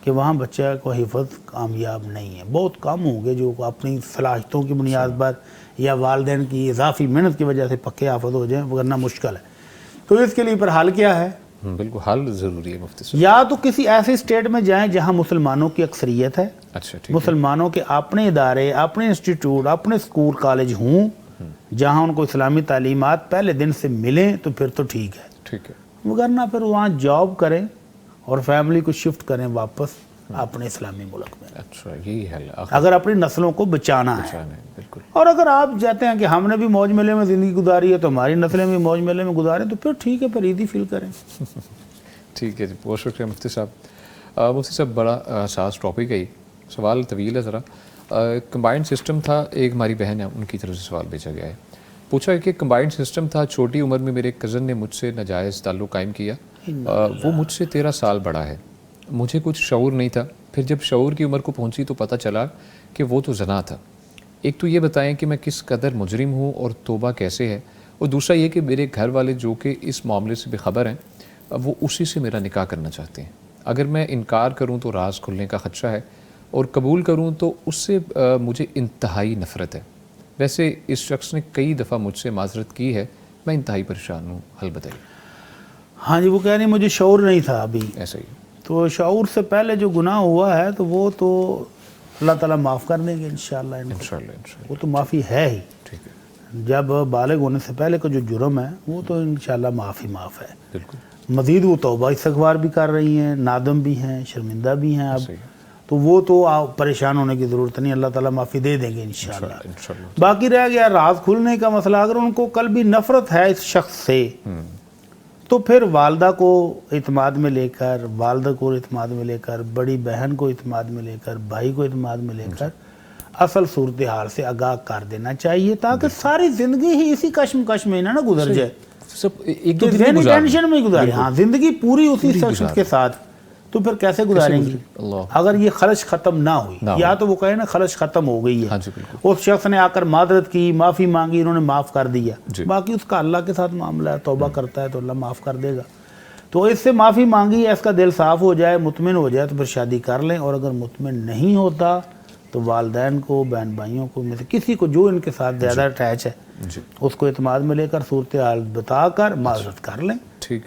کہ وہاں بچہ کو حفظ کامیاب نہیں ہے. بہت کم ہوں گے جو اپنی صلاحیتوں کی بنیاد پر یا والدین کی اضافی محنت کی وجہ سے پکے حافظ ہو جائیں، ورنہ مشکل ہے. تو اس کے لیے پر حل کیا ہے؟ بالکل حل ضروری ہے مفتی صاحب. یا تو کسی ایسے اسٹیٹ میں جائیں جہاں مسلمانوں کی اکثریت ہے، اچھا ٹھیک. مسلمانوں کے اپنے ادارے، اپنے انسٹیٹیوٹ، اپنے سکول کالج ہوں جہاں ان کو اسلامی تعلیمات پہلے دن سے ملیں تو پھر تو ٹھیک ہے. ٹھیک ہے. وگرنہ پھر وہاں جاب کریں اور فیملی کو شفٹ کریں واپس اپنے اسلامی ملک میں، اچھا یہی حل اگر اپنی نسلوں کو بچانا ہے. بالکل. اور اگر آپ چاہتے ہیں کہ ہم نے بھی موج میلے میں زندگی گزاری ہے تو ہماری نسلیں بھی موج میلے میں گزاریں تو پھر ٹھیک ہے، پھر ایزی فیل کریں. ٹھیک ہے جی، بہت شکریہ مفتی صاحب. مفتی صاحب بڑا حساس ٹاپک ہے، سوال طویل ہے ذرا. کمبائنڈ سسٹم تھا، ایک ہماری بہن ہے ان کی طرف سے سوال بھیجا گیا ہے. پوچھا کہ کمبائنڈ سسٹم تھا، چھوٹی عمر میں میرے کزن نے مجھ سے ناجائز تعلق قائم کیا. وہ مجھ سے 13 سال بڑا ہے. مجھے کچھ شعور نہیں تھا. پھر جب شعور کی عمر کو پہنچی تو پتہ چلا کہ وہ تو زنا تھا. ایک تو یہ بتائیں کہ میں کس قدر مجرم ہوں اور توبہ کیسے ہے، اور دوسرا یہ کہ میرے گھر والے جو کہ اس معاملے سے بے خبر ہیں وہ اسی سے میرا نکاح کرنا چاہتے ہیں. اگر میں انکار کروں تو راز کھلنے کا خدشہ ہے، اور قبول کروں تو اس سے مجھے انتہائی نفرت ہے. ویسے اس شخص نے کئی دفعہ مجھ سے معذرت کی ہے، میں انتہائی پریشان ہوں، حل بتائیے. ہاں جی، وہ کہہ رہے ہیں مجھے شعور نہیں تھا ابھی. ایسا ہی. تو شعور سے پہلے جو گناہ ہوا ہے تو وہ تو اللہ تعالیٰ معاف کر دیں گے انشاءاللہ. انشاءاللہ وہ تو معافی ہے ہی. ٹھیک ہے. جب بالغ ہونے سے پہلے کا جو جرم ہے وہ تو انشاءاللہ معاف ہی معاف ہے. بالکل. مزید وہ توبہ استغفار بھی کر رہی ہیں، نادم بھی ہیں، شرمندہ بھی ہیں اب. صحیح. تو وہ تو آپ پریشان ہونے کی ضرورت نہیں، اللہ تعالیٰ معافی دے دیں گے انشاءاللہ. انشاءاللہ. باقی رہ گیا راز کھلنے کا مسئلہ. اگر ان کو کل بھی نفرت ہے اس شخص سے تو پھر والدہ کو اعتماد میں لے کر، والدہ کو اعتماد میں لے کر، بڑی بہن کو اعتماد میں لے کر، بھائی کو اعتماد میں لے کر اصل صورتحال سے آگاہ کر دینا چاہیے، تاکہ ساری زندگی ہی اسی کشمکش میں نہ گزر جائے، سب ایک دو کہ دن ذہنی گزارنا. ٹینشن میں گزارے. ہاں زندگی پوری اسی شخص کے ساتھ تو پھر کیسے گزاریں گی اگر یہ خلش ختم نہ ہوئی؟ یا تو وہ کہیں نا خلش ختم ہو گئی ہے، اس شخص نے آ کر معذرت کی، معافی مانگی، انہوں نے معاف کر دیا، باقی اس کا اللہ کے ساتھ معاملہ ہے، توبہ کرتا ہے تو اللہ معاف کر دے گا. تو اس سے معافی مانگی ہے، اس کا دل صاف ہو جائے، مطمئن ہو جائے تو پھر شادی کر لیں. اور اگر مطمئن نہیں ہوتا تو والدین کو، بہن بھائیوں کو میں سے کسی کو جو ان کے ساتھ زیادہ اٹیچ ہے اس کو اعتماد میں لے کر صورتحال بتا کر معذرت کر لیں،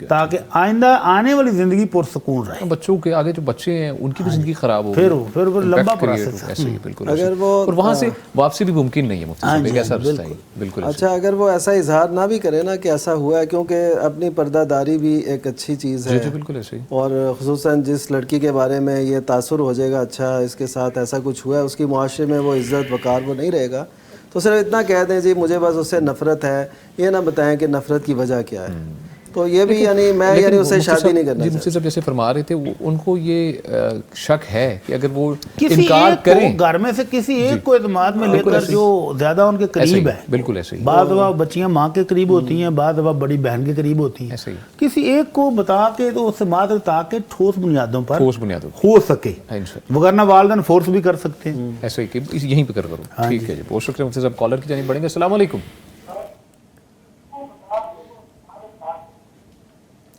تاکہ آئندہ آنے والی زندگی پرسکون رہے. بچوں کے آگے جو بچے ہیں ان کی بھی زندگی خراب ہو، پھر لمبا پروسیس ہے. ایسے ہی بالکل. اگر وہ اور وہاں سے واپسی بھی ممکن نہیں ہے مفتی صاحب، ایک ایسا رستہ ہے. بالکل. اچھا اگر وہ ایسا اظہار نہ بھی کرے نا کہ ایسا ہوا ہے، کیونکہ اپنی پردہ داری بھی ایک اچھی چیز ہے. جی بالکل ایسے ہی. اور خصوصاً جس لڑکی کے بارے میں یہ تاثر ہو جائے گا اچھا اس کے ساتھ ایسا کچھ ہوا ہے، اس کی معاشرے میں وہ عزت وقار وہ نہیں رہے گا، تو صرف اتنا کہہ دیں جی مجھے بس اس سے نفرت ہے، یہ نہ بتائیں کہ نفرت کی وجہ کیا ہے. تو یہ بھی یعنی میں یعنی اسے شادی نہیں کرنا. جی مفتی صاحب جیسے فرما رہے تھے ان کو یہ شک ہے کہ اگر وہ انکار کریں، گھر میں سے کسی ایک کو اعتماد میں لے کر جو زیادہ ان کے قریب ہے، بالکل ایسے ہی. بعض دفعہ بچیاں ماں کے قریب ہوتی ہیں، بعض دفعہ بڑی بہن کے قریب ہوتی ہیں، ایسے ہی کسی ایک کو بتا کے تو اس سے معذرت تاکہ ٹھوس بنیادوں پر ہو سکے، وگرنہ والدین فورس بھی کر سکتے ہیں. ایسے ہی کہ یہیں پہ کر کرو. ٹھیک ہے جی، بہت شکریہ مفتی صاحب. کالر کی جانب بڑھیں گے. السلام علیکم.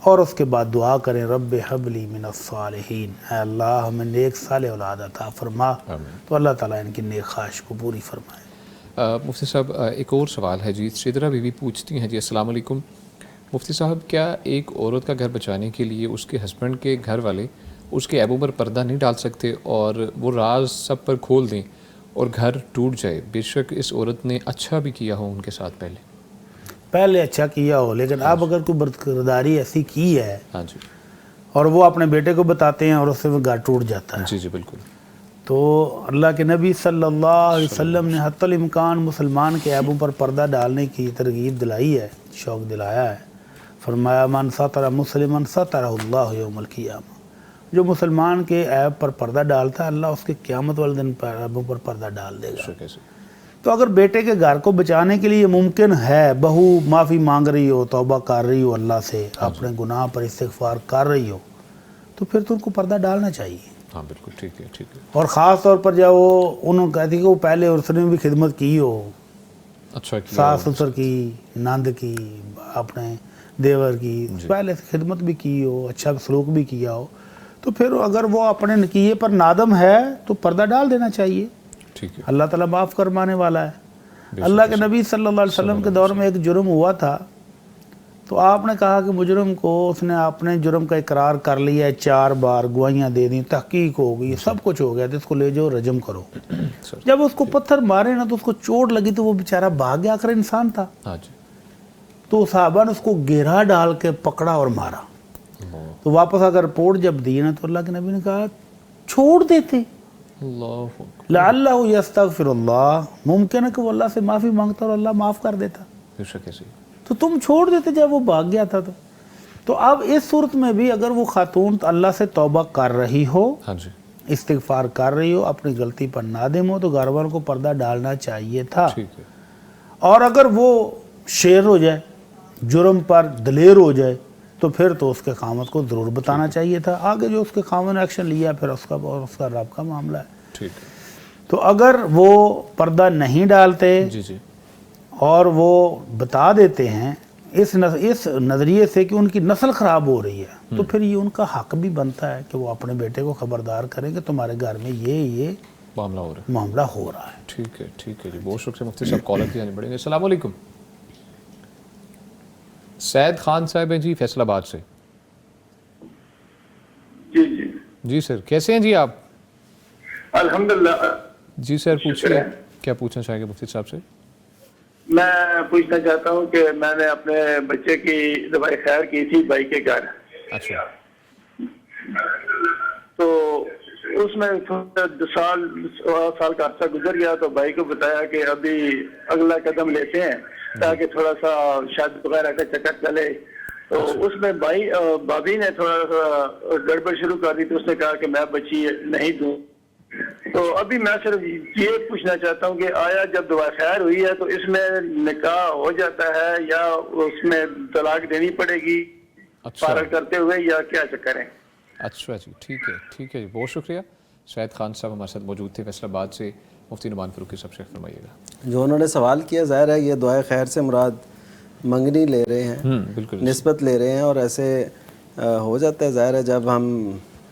اور اس کے بعد دعا کریں رب حب لی من الصالحین، اے اللہ ہمیں نیک صالح اولاد عطا فرما، تو اللہ تعالیٰ ان کی نیک خواہش کو پوری فرمائے۔ مفتی صاحب ایک اور سوال ہے جی، سدرہ بی بی پوچھتی ہیں جی السلام علیکم مفتی صاحب، کیا ایک عورت کا گھر بچانے کے لیے اس کے ہسبینڈ کے گھر والے اس کے عیبوں پر پردہ نہیں ڈال سکتے اور وہ راز سب پر کھول دیں اور گھر ٹوٹ جائے، بے شک اس عورت نے اچھا بھی کیا ہو ان کے ساتھ پہلے اچھا کیا ہو، لیکن اب اگر کوئی برکرداری ایسی کی ہے ہاں جی اور وہ اپنے بیٹے کو بتاتے ہیں اور اس سے وہ گھر ٹوٹ جاتا ہے، جی جی بالکل، تو اللہ کے نبی صلی اللہ علیہ وسلم نے حتی الامکان مسلمان کے عیبوں پر پردہ ڈالنے کی ترغیب دلائی ہے، شوق دلایا ہے۔ فرمایا من ستر مسلما سترہ اللہ یوم القیامہ، جو مسلمان کے عیب پر پردہ ڈالتا ہے اللہ اس کے قیامت والے دن پر عیبوں پر پردہ ڈال دے گا۔ تو اگر بیٹے کے گھر کو بچانے کے لیے ممکن ہے، بہو معافی مانگ رہی ہو، توبہ کر رہی ہو اللہ سے، اپنے گناہ پر استغفار کر رہی ہو، تو پھر تو ان کو پردہ ڈالنا چاہیے۔ ہاں بالکل ٹھیک ہے ٹھیک ہے، اور خاص طور پر جب وہ انہوں کہتی کہ وہ پہلے اس نے بھی خدمت کی ہو، اچھا کیا ساس سسر کی، نند کی، اپنے دیور کی، پہلے سے خدمت بھی کی ہو، اچھا سلوک بھی کیا ہو، تو پھر اگر وہ اپنے نکیے پر نادم ہے تو پردہ ڈال دینا چاہیے، ٹھیک ہے، اللہ تعالیٰ معاف فرمانے والا ہے۔ اللہ کے نبی صلی اللہ علیہ وسلم کے دور میں ایک جرم ہوا تھا، تو آپ نے کہا کہ مجرم کو، اس نے اپنے جرم کا اقرار کر لیا ہے، 4 بار گواہیاں دے دیں، تحقیق ہو گئی، سب کچھ ہو گیا، تو اس کو لے جاؤ رجم کرو۔ جب اس کو پتھر مارے نا تو اس کو چوٹ لگی، تو وہ بیچارہ بھاگ گیا، آخر انسان تھا، ہاں جی، تو صحابہ نے اس کو گھیرا ڈال کے پکڑا اور مارا۔ تو واپس اگر رپورٹ جب دی نا تو اللہ کے نبی نے کہا چھوڑ دیتے، اللہ لعلہ یستغفر اللہ، ممکن ہے کہ وہ اللہ سے معافی مانگتا اور اللہ معاف کر دیتا، بے شک ایسے، تو تم چھوڑ دیتے جب وہ بھاگ گیا تھا۔ تو اب اس صورت میں بھی اگر وہ خاتون اللہ سے توبہ کر رہی ہو، ہاں جی استغفار کر رہی ہو، اپنی غلطی پر نادم ہو، تو گھر والوں کو پردہ ڈالنا چاہیے تھا۔ ٹھیک ہے، اور اگر وہ شیر ہو جائے، جرم پر دلیر ہو جائے، تو پھر تو اس کے خاوند کو ضرور بتانا چاہیے تھا، آگے جو اس کے خاوند نے ایکشن لیا پھر اس کا رب کا معاملہ ہے۔ ٹھیک ہے، تو اگر وہ پردہ نہیں ڈالتے جی جی اور وہ بتا دیتے ہیں اس نظریے سے کہ ان کی نسل خراب ہو رہی ہے، تو پھر یہ ان کا حق بھی بنتا ہے کہ وہ اپنے بیٹے کو خبردار کریں کہ تمہارے گھر میں یہ معاملہ ہو رہا ہے، معاملہ ہو رہا ہے۔ ٹھیک ہے جی، بہت شکریہ مفتی صاحب، کالر کی جانے پڑیں گے۔ السلام علیکم، سید خان صاحب ہیں جی فیصل آباد سے۔ جی جی جی سر، کیسے ہیں جی آپ؟ الحمدللہ۔ جی سر پوچھیے، کیا پوچھنا چاہیں گے مفتی صاحب سے؟ میں پوچھنا چاہتا ہوں کہ میں نے اپنے بچے کی دعائے خیر کی تھی بھائی کے گھر، اچھا، تو اس میں سال کا عرصہ گزر گیا، تو بھائی کو بتایا کہ ابھی اگلا قدم لیتے ہیں تاکہ تھوڑا سا شادی وغیرہ کا چکر چلے، تو اس میں بھابھی نے تھوڑا سا گڑبڑ شروع کر دی، تو اس نے کہا کہ میں بچی نہیں دوں۔ تو ابھی میں صرف یہ پوچھنا چاہتا ہوں کہ آیا جب دعا خیر ہوئی ہے تو اس میں نکاح ہو جاتا ہے یا اس میں طلاق دینی پڑے گی فارغ کرتے ہوئے، یا کیا چکر ہے؟ اچھا جی، ٹھیک ہے جی، بہت شکریہ۔ سید خان صاحب ہمارے ساتھ موجود تھے فیصل آباد سے۔ مفتی نعمان فاروقی صاحب سے فرمائیے گا۔ جو انہوں نے سوال کیا، ظاہر ہے یہ دعائے خیر سے مراد منگنی لے رہے ہیں، بالکل نسبت لے رہے ہیں، اور ایسے ہو جاتا ہے، ظاہر ہے جب ہم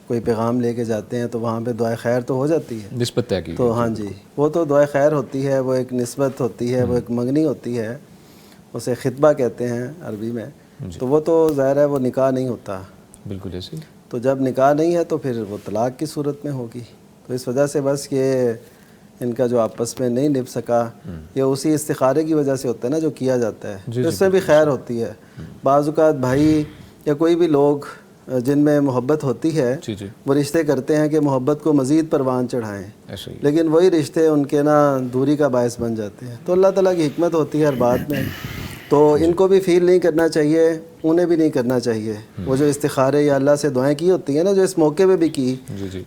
کوئی پیغام لے کے جاتے ہیں تو وہاں پہ دعائے خیر تو ہو جاتی ہے، نسبت طے کی، تو ہاں جی وہ تو دعائے خیر ہوتی ہے، وہ ایک نسبت ہوتی ہے، وہ ایک منگنی ہوتی ہے، اسے خطبہ کہتے ہیں عربی میں، تو وہ تو ظاہر ہے وہ نکاح نہیں ہوتا، بالکل ایسے، تو جب نکاح نہیں ہے تو پھر وہ طلاق کی صورت میں ہوگی۔ تو اس وجہ سے بس یہ ان کا جو آپس میں نہیں نبھ سکا، یہ اسی استخارے کی وجہ سے ہوتا ہے نا جو کیا جاتا ہے، اس سے بھی خیر ہوتی ہے۔ بعض اوقات بھائی یا کوئی بھی لوگ جن میں محبت ہوتی ہے وہ رشتے کرتے ہیں کہ محبت کو مزید پروان چڑھائیں، لیکن وہی رشتے ان کے نا دوری کا باعث بن جاتے ہیں۔ تو اللہ تعالیٰ کی حکمت ہوتی ہے ہر بات میں، تو ان کو بھی فیل نہیں کرنا چاہیے، انہیں بھی نہیں کرنا چاہیے۔ وہ جو استخارے یا اللہ سے دعائیں کی ہوتی ہیں نا، جو اس موقع پہ بھی کی،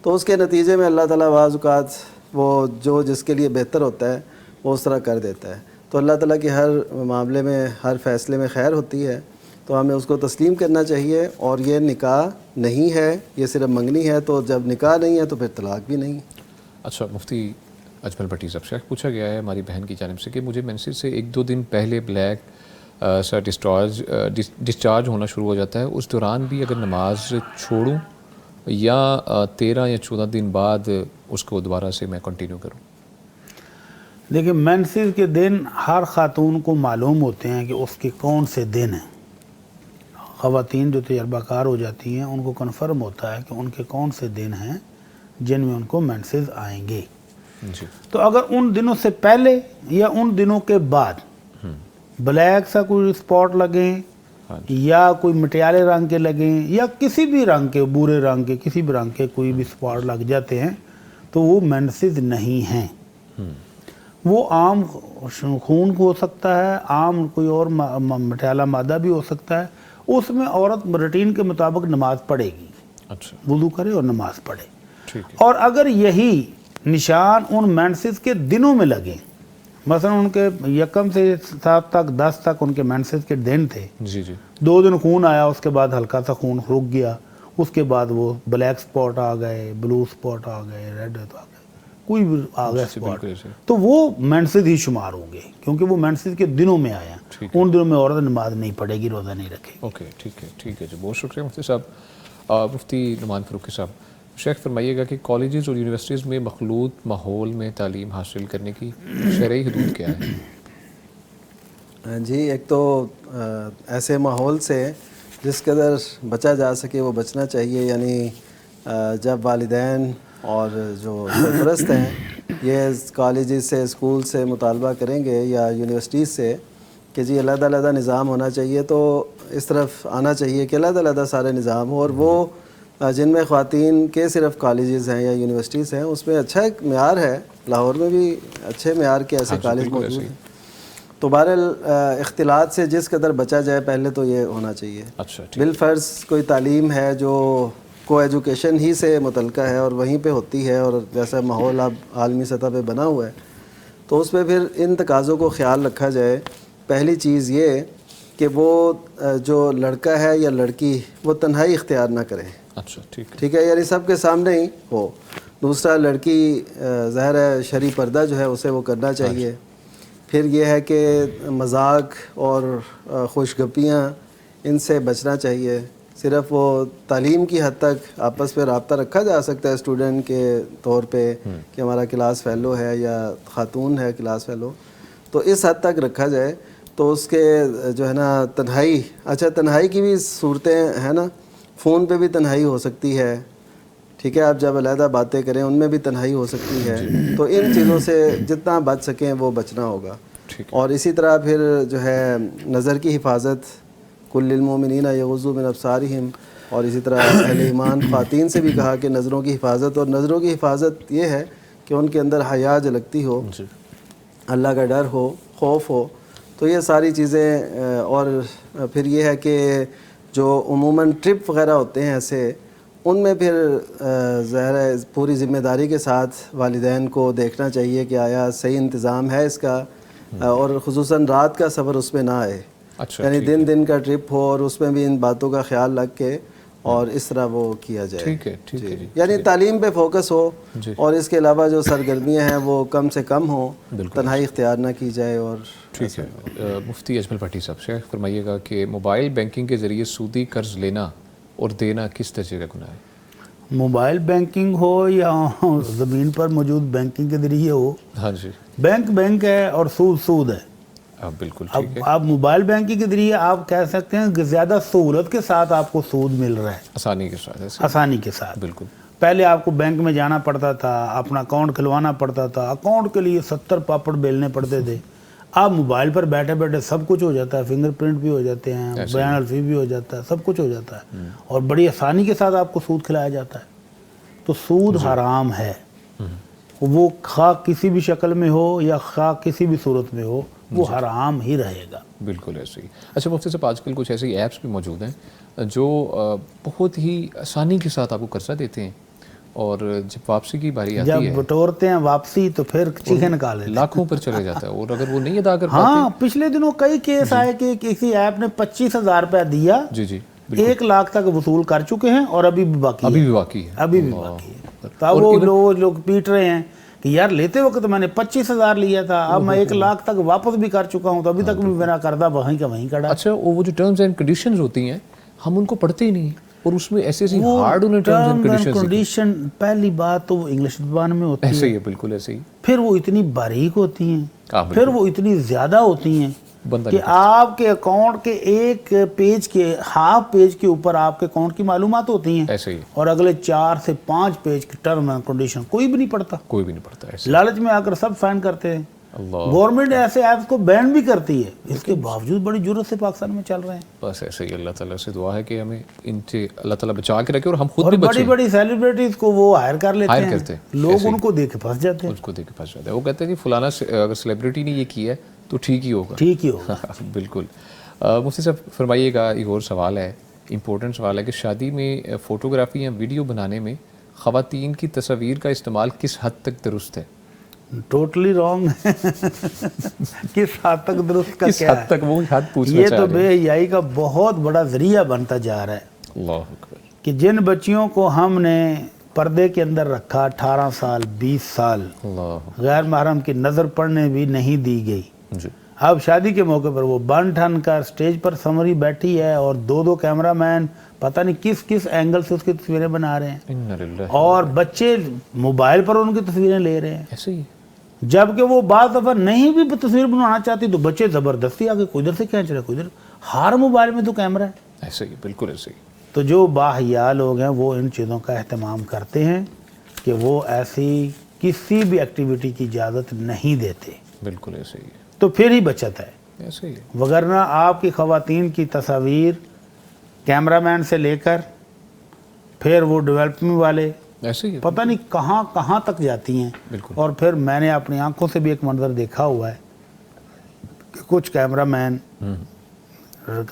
تو اس کے نتیجے میں اللہ تعالیٰ بعض اوقات وہ جو جس کے لیے بہتر ہوتا ہے وہ اس طرح کر دیتا ہے۔ تو اللہ تعالیٰ کی ہر معاملے میں، ہر فیصلے میں خیر ہوتی ہے، تو ہمیں اس کو تسلیم کرنا چاہیے۔ اور یہ نکاح نہیں ہے، یہ صرف منگنی ہے، تو جب نکاح نہیں ہے تو پھر طلاق بھی نہیں۔ اچھا، مفتی اجمل بھٹی صاحب سے پوچھا گیا ہے ہماری بہن کی جانب سے کہ مجھے مینسز سے 1-2 دن پہلے بلیک سر ڈسچارج ہونا شروع ہو جاتا ہے، اس دوران بھی اگر نماز چھوڑوں یا 13 یا 14 دن بعد اس کو دوبارہ سے میں کنٹینیو کروں؟ دیکھیں مینسز کے دن ہر خاتون کو معلوم ہوتے ہیں کہ اس کے کون سے دن ہیں. خواتین جو تجربہ کار ہو جاتی ہیں ان کو کنفرم ہوتا ہے کہ ان کے کون سے دن ہیں جن میں ان کو مینسز آئیں گے. جی. تو اگر ان دنوں سے پہلے یا ان دنوں کے بعد بلیک سا کوئی اسپاٹ لگیں یا کوئی مٹیالے رنگ کے لگیں یا کسی بھی رنگ کے، بورے رنگ کے، کسی بھی رنگ کے کوئی بھی اسپاٹ لگ جاتے ہیں تو وہ مینسز نہیں ہیں. وہ عام خون ہو سکتا ہے، عام کوئی اور مٹیالہ مادہ بھی ہو سکتا ہے. اس میں عورت روٹین کے مطابق نماز پڑھے گی. اچھا. وضو کرے اور نماز پڑھے. ٹھیک ہے. اور اگر یہی نشان ان مینسز کے دنوں میں لگیں، مثلا ان کے 1 سے 7 تک 10 تک ان کے مینسز کے دن تھے، جی جی 2 دن خون آیا، اس کے بعد ہلکا سا خون رک گیا، اس کے بعد وہ بلیک سپاٹ آ گئے، بلو سپاٹ آ گئے، ریڈ آ گئے، کوئی بھی آ گیا سپاٹ، تو وہ مینسز ہی شمار ہوں گے کیونکہ وہ مینسز کے دنوں میں آیا. ان دنوں میں عورت نماز نہیں پڑھے گی، روزہ نہیں رکھے گی. اوکے ٹھیک ہے ٹھیک ہے جی. بہت شکریہ مفتی صاحب. مفتی نعمان فاروقی صاحب، شیخ فرمائیے گا کہ کالجز اور یونیورسٹیز میں مخلوط ماحول میں تعلیم حاصل کرنے کی شرعی حدود کیا ہے؟ جی ایک تو ایسے ماحول سے جس قدر بچا جا سکے وہ بچنا چاہیے. یعنی جب والدین اور جو سرپرست ہیں یہ کالجز سے، اسکول سے مطالبہ کریں گے یا یونیورسٹیز سے کہ جی علیحدہ علیحدہ نظام ہونا چاہیے، تو اس طرف آنا چاہیے کہ علیحدہ علیحدہ سارے نظام ہو. اور وہ جن میں خواتین کے صرف کالجز ہیں یا یونیورسٹیز ہیں اس میں اچھا ایک معیار ہے، لاہور میں بھی اچھے معیار کے ایسے کالج موجود ہیں. تو بہرحال اختلاط سے جس قدر بچا جائے پہلے تو یہ ہونا چاہیے. اچھا. بالفرض کوئی تعلیم ہے جو کو ایجوکیشن ہی سے متعلقہ ہے اور وہیں پہ ہوتی ہے اور جیسا ماحول اب عالمی سطح پہ بنا ہوا ہے تو اس پہ پھر ان تقاضوں کو خیال رکھا جائے. پہلی چیز یہ کہ وہ جو لڑکا ہے یا لڑکی وہ تنہائی اختیار نہ کرے. اچھا ٹھیک ہے، یعنی سب کے سامنے ہی ہو. دوسرا، لڑکی ظاہر ہے شرعی پردہ جو ہے اسے وہ کرنا چاہیے. پھر یہ ہے کہ مذاق اور خوش گپیاں ان سے بچنا چاہیے. صرف وہ تعلیم کی حد تک آپس پہ رابطہ رکھا جا سکتا ہے اسٹوڈنٹ کے طور پہ کہ ہمارا کلاس فیلو ہے یا خاتون ہے کلاس فیلو، تو اس حد تک رکھا جائے. تو اس کے جو ہے نا تنہائی، اچھا تنہائی کی بھی صورتیں ہیں نا، فون پہ بھی تنہائی ہو سکتی ہے. ٹھیک ہے، آپ جب علیحدہ باتیں کریں ان میں بھی تنہائی ہو سکتی ہے. تو ان چیزوں سے جتنا بچ سکیں وہ بچنا ہوگا. اور اسی طرح پھر جو ہے نظر کی حفاظت، کل للمؤمنین یغضوا من ابصارہم، اور اسی طرح اہل ایمان خواتین سے بھی کہا کہ نظروں کی حفاظت. اور نظروں کی حفاظت یہ ہے کہ ان کے اندر حیا جھلکتی ہو، اللہ کا ڈر ہو، خوف ہو. تو یہ ساری چیزیں. اور پھر یہ ہے کہ جو عموماً ٹرپ وغیرہ ہوتے ہیں ایسے، ان میں پھر ظاہر ہے پوری ذمہ داری کے ساتھ والدین کو دیکھنا چاہیے کہ آیا صحیح انتظام ہے اس کا، اور خصوصاً رات کا سفر اس میں نہ آئے. یعنی دن کا ٹرپ ہو اور اس میں بھی ان باتوں کا خیال رکھ کے اور اس طرح وہ کیا جائے. ٹھیک ہے. یعنی تعلیم پہ فوکس ہو اور اس کے علاوہ جو سرگرمیاں ہیں وہ کم سے کم ہوں، تنہائی اختیار نہ کی جائے. اور ٹھیک ہے. مفتی اجمل بھٹی صاحب، شیخ فرمائیے گا کہ موبائل بینکنگ کے ذریعے سودی قرض لینا اور دینا کس درجے کا گناہ ہے؟ موبائل بینکنگ ہو یا زمین پر موجود بینکنگ کے ذریعے ہو، ہاں جی، بینک ہے اور سود ہے. بالکل اب آپ موبائل بینکنگ کے ذریعے آپ کہہ سکتے ہیں کہ زیادہ سہولت کے ساتھ آپ کو سود مل رہا ہے، آسانی کے ساتھ. بالکل. پہلے آپ کو بینک میں جانا پڑتا تھا، اپنا اکاؤنٹ کھلوانا پڑتا تھا، اکاؤنٹ کے لیے 70 پاپڑ بیلنے پڑتے تھے. آپ موبائل پر بیٹھے بیٹھے سب کچھ ہو جاتا ہے، فنگر پرنٹ بھی ہو جاتے ہیں، بیان الفی بھی ہو جاتا ہے، سب کچھ ہو جاتا ہے اور بڑی آسانی کے ساتھ آپ کو سود کھلایا جاتا ہے. تو سود حرام ہے، وہ خواہ کسی بھی شکل میں ہو یا خواہ کسی بھی صورت میں ہو، وہ حرام ہی رہے گا. بالکل ایسے ہی. اچھا مفتی صاحب، آج کل کچھ ایسی ایپس بھی موجود ہیں جو بہت ہی آسانی کے ساتھ آپ کو قرضہ دیتے ہیں اور جب واپسی کی باری آتی ہے، جب بٹورتے ہیں واپسی تو پھر چیخیں نکالے لاکھوں پر چلے جاتا ہے. اور اگر وہ نہیں ادا کر پاتے، ہاں پچھلے دنوں کئی کیس آئے کہ کسی ایپ نے 25,000 روپیہ دیا، 1 لاکھ تک وصول کر چکے ہیں اور ابھی بھی باقی ہے. باقی ہے. تو وہ لوگ پیٹ رہے ہیں کہ یار لیتے وقت میں نے 25,000 لیا تھا، اب میں 1 لاکھ تک واپس بھی کر چکا ہوں، تو ابھی تک بھی میرا قرضہ وہیں کا وہیں کھڑا ہے۔ اچھا وہ جو ٹرمز اینڈ کنڈیشنز ہوتی ہیں ہم ان کو پڑھتے ہی نہیں، اور اس میں ایسے ایسی ہارڈ انہیں ٹرمز اینڈ کنڈیشن پہلی بات تو وہ انگلش زبان میں ہوتی ہے، ایسے ہی ہے، بالکل ایسے ہی، پھر وہ اتنی باریک ہوتی ہیں، بالکل، پھر وہ اتنی زیادہ ہوتی ہیں بندہ کہ آپ کے اکاؤنٹ کے ایک پیج کے ہاف پیج کے اوپر آپ کے اکاؤنٹ کی معلومات ہوتی ہیں، ایسے ہی، اور اگلے 4 سے 5 پیج کی ٹرم اینڈ کنڈیشن کوئی بھی نہیں پڑھتا، کوئی بھی نہیں پڑھتا ایسے، لالچ میں آ کر سب سائن کرتے ہیں۔ اللہ، گورنمنٹ ایسے ایپس کو بین بھی کرتی ہے، اس کے باوجود بڑی جرت سے پاکستان میں چل رہے ہیں، بس ایسے ہی۔ اللہ تعالیٰ سے دعا ہے کہ ہمیں ان سے اللہ تعالیٰ بچا کے رکھے، اور ہم خود اور بھی بڑی بچیں، بڑی سیلیبریٹیز کو وہ ہائر کر لیتے ہائر ہیں، کرتے ہیں، لوگ ایسے ہی، ان کو دیکھ کے پھنس جاتے ہیں، اس کو دیکھ کے پھنس جاتا ہے، وہ کہتے ہیں کہ فلانا اگر سیلیبریٹی نے یہ کیا ہے تو ٹھیک ہی ہوگا، ٹھیک ہی ہوگا۔ بالکل۔ مفتی صاحب فرمائیے گا، ایک اور سوال ہے، امپورٹنٹ سوال ہے، کہ شادی میں فوٹوگرافی یا ویڈیو بنانے میں خواتین کی تصاویر کا استعمال کس حد تک درست ہے؟ ٹوٹلی رانگ ہے، کس حد تک درست کا کس کیا حد تک وہ حد پوچھنا یہ چاہ تو رہے بے ہیں؟ حیائی کا بہت بڑا ذریعہ بنتا جا رہا ہے اللہ اکبر، کہ جن بچیوں کو ہم نے پردے کے اندر رکھا 18 سال 20 سال، اللہ، غیر محرم کی نظر پڑنے بھی نہیں دی گئی، جی، اب شادی کے موقع پر وہ بن ٹھن کر سٹیج پر سمری بیٹھی ہے، اور 2 کیمرہ مین پتہ نہیں کس کس اینگل سے اس کی تصویریں بنا رہے ہیں، انا للہ، اور بچے موبائل پر ان کی تصویریں لے رہے ہیں، ایسے ہی، جبکہ وہ بعض دفعہ نہیں بھی تصویر بنانا چاہتی تو بچے زبردستی آگے کوئی ادھر سے کھینچ رہے کوئی ادھر، ہر موبائل میں تو کیمرہ ہے۔ ایسے ہی، بالکل ایسے ہی، تو جو باحیا لوگ ہیں وہ ان چیزوں کا اہتمام کرتے ہیں کہ وہ ایسی کسی بھی ایکٹیویٹی کی اجازت نہیں دیتے، بالکل ایسے ہی، تو پھر ہی بچت ہے، ایسے ہی، وگرنہ آپ کی خواتین کی تصاویر کیمرہ مین سے لے کر پھر وہ ڈیولپمنٹ والے ایسے ہی، پتہ نہیں کہاں کہاں تک جاتی ہیں، بالکل، اور پھر میں نے اپنی آنکھوں سے بھی ایک منظر دیکھا ہوا ہے کہ کچھ کیمرہ مین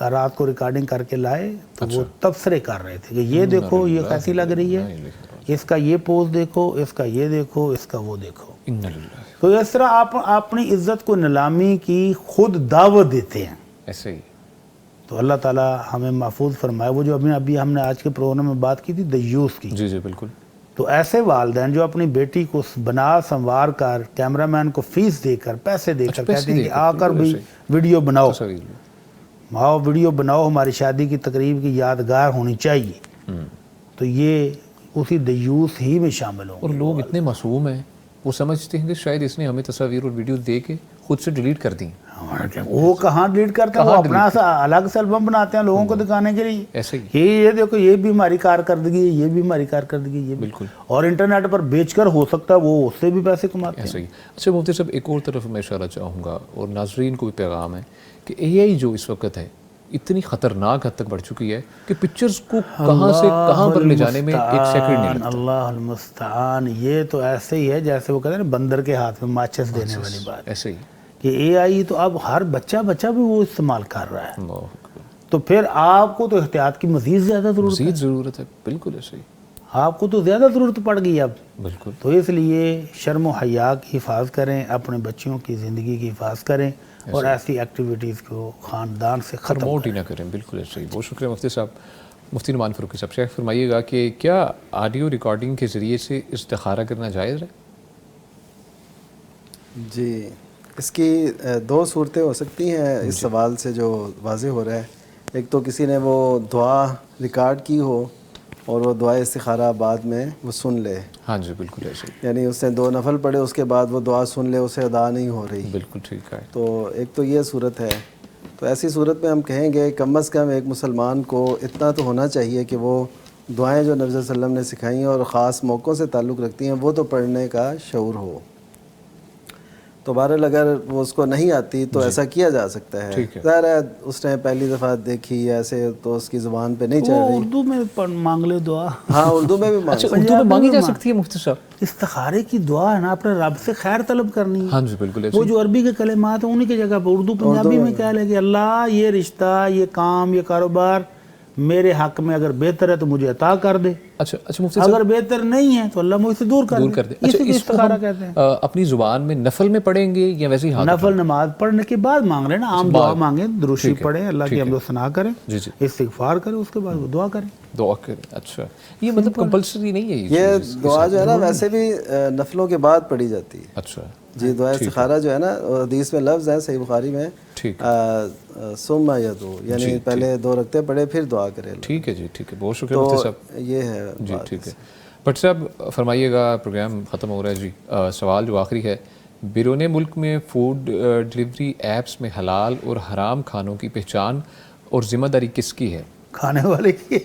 رات کو ریکارڈنگ کر کے لائے تو وہ تبصرے کر رہے تھے کہ یہ دیکھو یہ کیسی لگ رہی ہے، اس کا یہ پوز دیکھو، اس کا یہ دیکھو، اس کا وہ دیکھو، انا للہ، تو اس طرح آپ اپنی عزت کو نیلامی کی خود دعوت دیتے ہیں۔ ایسے ہی، تو اللہ تعالیٰ ہمیں محفوظ فرمائے۔ وہ جو ابھی ہم نے آج کے پروگرام میں بات کی تھی دیوس کی، جی جی بالکل، تو ایسے والدین جو اپنی بیٹی کو بنا سنوار کر کیمرہ مین کو فیس دے کر پیسے دے کر کہتے ہیں کہ آ کر بھی ویڈیو بناؤ، آؤ ویڈیو بناؤ، ہماری شادی کی تقریب کی یادگار ہونی چاہیے، تو یہ اسی دیوس ہی میں شامل ہوں۔ اور لوگ اتنے معصوم ہیں، وہ سمجھتے ہیں کہ شاید اس نے ہمیں تصاویر اور ویڈیو دے کے خود سے ڈیلیٹ کر دیں، وہ کہاں ڈیلیٹ کرتے ہیں، وہ اپنا سا الگ سے البم بناتے ہیں لوگوں کو دکھانے کے لیے، ایسے ہی، یہ دیکھو یہ بھی ہماری کارکردگی ہے، یہ بھی ہماری کارکردگی ہے، یہ بھی، بالکل، اور انٹرنیٹ پر بیچ کر ہو سکتا ہے وہ اس سے بھی پیسے کماتے ہیں۔ ایسے ہی۔ اچھا مفتی صاحب، ایک اور طرف میں اشارہ چاہوں گا، اور ناظرین کو بھی پیغام ہے کہ اے آئی جو اس وقت ہے اتنی خطرناک حد تک بڑھ چکی ہے کہ پکچرز کو کہاں سے کہاں پر لے جانے میں ایک سیکنڈ نہیں لگتا۔ اللہ المستعان، یہ تو ایسے ہی ہے جیسے وہ کہتے ہیں نا بندر کے ہاتھ میں ماچس دینے والی بات، ایسے ہی، کہ اے آئی تو اب ہر بچہ بھی وہ استعمال کر رہا ہے، اللہ اکبر، تو پھر آپ کو تو احتیاط کی مزید زیادہ ضرورت ہے، مزید ضرورت ہے، بالکل ایسے ہی، آپ کو تو زیادہ ضرورت پڑ گئی اب، بالکل، تو اس لیے شرم و حیا کی حفاظت کریں، اپنے بچوں کی زندگی کی حفاظت کریں، اور ایسی ایکٹیویٹیز کو خاندان سے ختم پروموٹ ہی نہ کریں، بالکل ایسے ہی۔ بہت شکریہ مفتی صاحب، مفتی نعمان فاروقی صاحب۔ شیخ فرمائیے گا کہ کیا آڈیو ریکارڈنگ کے ذریعے سے استخارہ کرنا جائز ہے؟ جی، اس کی 2 صورتیں ہو سکتی ہیں اس سوال سے جو واضح ہو رہا ہے۔ ایک تو کسی نے وہ دعا ریکارڈ کی ہو اور وہ دعا استخارہ بعد میں وہ سن لے، ہاں جی بالکل ایسے ہی، یعنی اس نے 2 نفل پڑھے، اس کے بعد وہ دعا سن لے، اسے ادا نہیں ہو رہی، بالکل ٹھیک ہے، تو ایک تو یہ صورت ہے۔ تو ایسی صورت میں ہم کہیں گے کم از کم ایک مسلمان کو اتنا تو ہونا چاہیے کہ وہ دعائیں جو نبی صلی اللہ علیہ وسلم نے سکھائی ہیں اور خاص موقعوں سے تعلق رکھتی ہیں وہ تو پڑھنے کا شعور ہو۔ تو بہرحال اگر وہ اس کو نہیں آتی تو ایسا کیا جا سکتا ہے، ظاہر ہے اس نے پہلی دفعہ دیکھی ایسے تو اس کی زبان پہ نہیں چڑھ وہ رہی، اردو میں مانگ لے دعا، ہاں اردو میں بھی مانگ اچھا اردو میں مانگی جا سکتی ہے مفتی صاحب؟ استخارے کی دعا ہے نا، اپنے رب سے خیر طلب کرنی ہے، ہاں جی بالکل ایسے وہ جو عربی کے کلمات ہیں انہی کی جگہ پہ اردو پنجابی میں کہہ لے کہ اللہ یہ رشتہ، یہ کام، یہ کاروبار میرے حق میں اگر بہتر ہے تو مجھے عطا کر دے، اچھا مفتی صاحب اگر بہتر نہیں ہے تو اللہ مجھ سے دور کر دے۔ اچھا اسی اس کو استخارہ ہم کہتے ہیں۔ اپنی زبان میں نفل میں پڑھیں گے یا ویسے ہی ہاتھ؟ نفل نماز پڑھنے کے بعد مانگ رہے ہیں نا، عام دعا مانگیں، دروشی پڑھیں، اللہ کی حمد و ثنا کریں، جی جی استغفار کریں، اس کے بعد وہ دعا کریں۔ دعا کریں. اچھا یہ مطلب کمپلسری نہیں ہے یہ دعا جو ہے نا ویسے بھی نفلوں کے بعد پڑھی جاتی ہے. اچھا جی دعا استخارہ جو ہے نا حدیث میں لفظ ہے صحیح بخاری میں ثم یدعو یعنی پہلے 2 رکعتیں پڑھے پھر دعا کرے. ٹھیک ہے جی ٹھیک ہے, بہت شکریہ مفتی صاحب. یہ ہے جی ٹھیک ہے. بٹ صاحب فرمائیے گا, پروگرام ختم ہو رہا ہے جی. سوال جو آخری ہے, بیرون ملک میں فوڈ ڈلیوری ایپس میں حلال اور حرام کھانوں کی پہچان اور ذمہ داری کس کی ہے؟ کھانے والے کی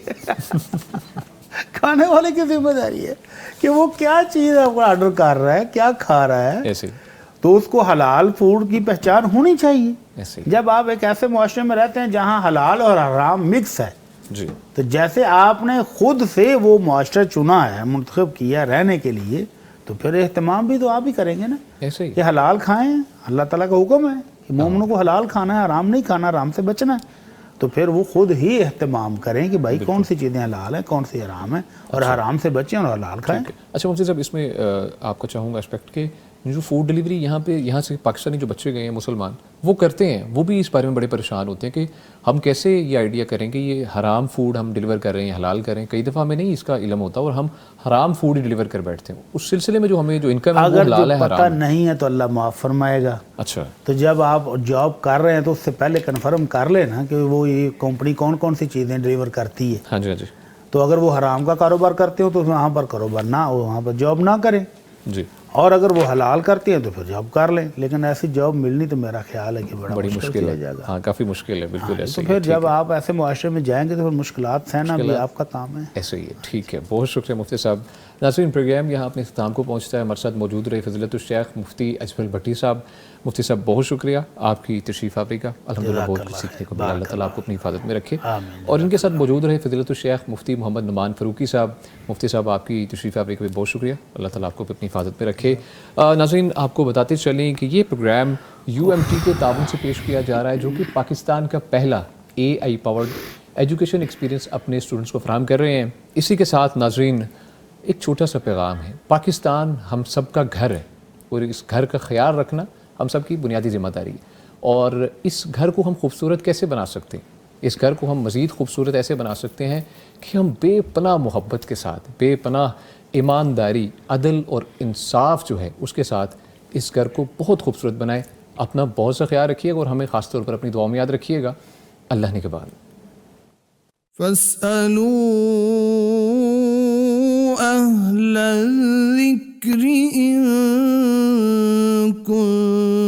کھانے والے کی ذمہ داری ہے کہ وہ کیا چیز آپ کو آرڈر کر رہا ہے, کیا کھا رہا ہے. ایسے تو اس کو حلال فوڈ کی پہچان ہونی چاہیے. ایسے جب آپ ایک ایسے معاشرے میں رہتے ہیں جہاں حلال اور حرام مکس ہے, جی تو جیسے آپ نے خود سے وہ معاشرہ چنا ہے, منتخب کیا رہنے کے لیے, تو پھر اہتمام بھی تو آپ ہی کریں گے نا. ایسے ہی کہ حلال کھائیں, اللہ تعالیٰ کا حکم ہے کہ مومنوں کو حلال کھانا ہے, حرام نہیں کھانا, حرام سے بچنا ہے. تو پھر وہ خود ہی اہتمام کریں کہ بھائی کون سی چیزیں حلال ہیں, کون سی حرام ہیں, اور حرام سے بچیں اور حلال کھائیں. اچھا مفتی صاحب, اس میں آپ کو چاہوں گا اسپیکٹ کہ جو فوڈ ڈلیوری یہاں سے پاکستانی جو بچے گئے ہیں مسلمان, وہ کرتے ہیں, وہ بھی اس بارے میں بڑے پریشان ہوتے ہیں کہ ہم کیسے یہ آئیڈیا کریں کہ یہ حرام فوڈ ہم ڈلیور کر رہے ہیں, حلال کر رہے ہیں. کئی دفعہ ہمیں نہیں اس کا علم ہوتا اور ہم حرام فوڈ ہی ڈلیور کر بیٹھتے ہیں. اس سلسلے میں جو ہمیں جو انکم ہے وہ حلال ہے, اگر پتہ نہیں ہے تو اللہ معاف فرمائے گا. اچھا تو جب آپ جاب کر رہے ہیں تو اس سے پہلے کنفرم کر لینا کہ وہ یہ کمپنی کون کون سی چیزیں ڈلیور کرتی ہے. ہاں جی ہاں جی. تو اگر وہ حرام کا کاروبار کرتے ہو تو وہاں پر کاروبار نہ ہو, وہاں پر جاب نہ کریں. جی. اور اگر وہ حلال کرتے ہیں تو پھر جاب کر لیں. لیکن ایسی جاب ملنی تو میرا خیال ہے کہ بڑی مشکل ہے. ہاں کافی مشکل ہے, بالکل ایسے تو پھر جب آپ ایسے معاشرے میں جائیں گے تو پھر مشکلات سہنا بھی آپ کا کام ہے. ایسے ہی ہے. ٹھیک ہے, بہت شکریہ مفتی صاحب. ناظرین پروگرام یہاں اپنے اختتام کو پہنچتا ہے. ہمارے ساتھ موجود رہے فضیلت الشیخ مفتی اجمل بھٹی صاحب. مفتی صاحب بہت شکریہ آپ کی تشریف آوری کا, الحمدللہ بہت کچھ سیکھنے کو ملا. اللہ تعالیٰ آپ کو اپنی حفاظت میں رکھے. اور ان کے ساتھ موجود رہے فضیلت الشیخ مفتی محمد نعمان فاروقی صاحب. مفتی صاحب آپ کی تشریف آوری کا بھی بہت شکریہ, اللہ تعالیٰ آپ کو اپنی حفاظت میں رکھے. ناظرین آپ کو بتاتے چلیں کہ یہ پروگرام UMT کے تعاون سے پیش کیا جا رہا ہے, جو کہ پاکستان کا پہلا AI پاورڈ ایجوکیشن ایکسپیرینس اپنے اسٹوڈنٹس کو فراہم کر رہے ہیں. اسی کے ساتھ ناظرین ایک چھوٹا سا پیغام ہے. پاکستان ہم سب کا گھر ہے اور اس گھر کا خیال رکھنا ہم سب کی بنیادی ذمہ داری ہے. اور اس گھر کو ہم خوبصورت کیسے بنا سکتے ہیں؟ اس گھر کو ہم مزید خوبصورت ایسے بنا سکتے ہیں کہ ہم بے پناہ محبت کے ساتھ, بے پناہ ایمانداری, عدل اور انصاف جو ہے اس کے ساتھ اس گھر کو بہت خوبصورت بنائیں. اپنا بہت سا خیال رکھیے گا اور ہمیں خاص طور پر اپنی دعاؤں میں یاد رکھیے گا. اللہ نگہبان. فاسألوا أهل الذكر إن كنتم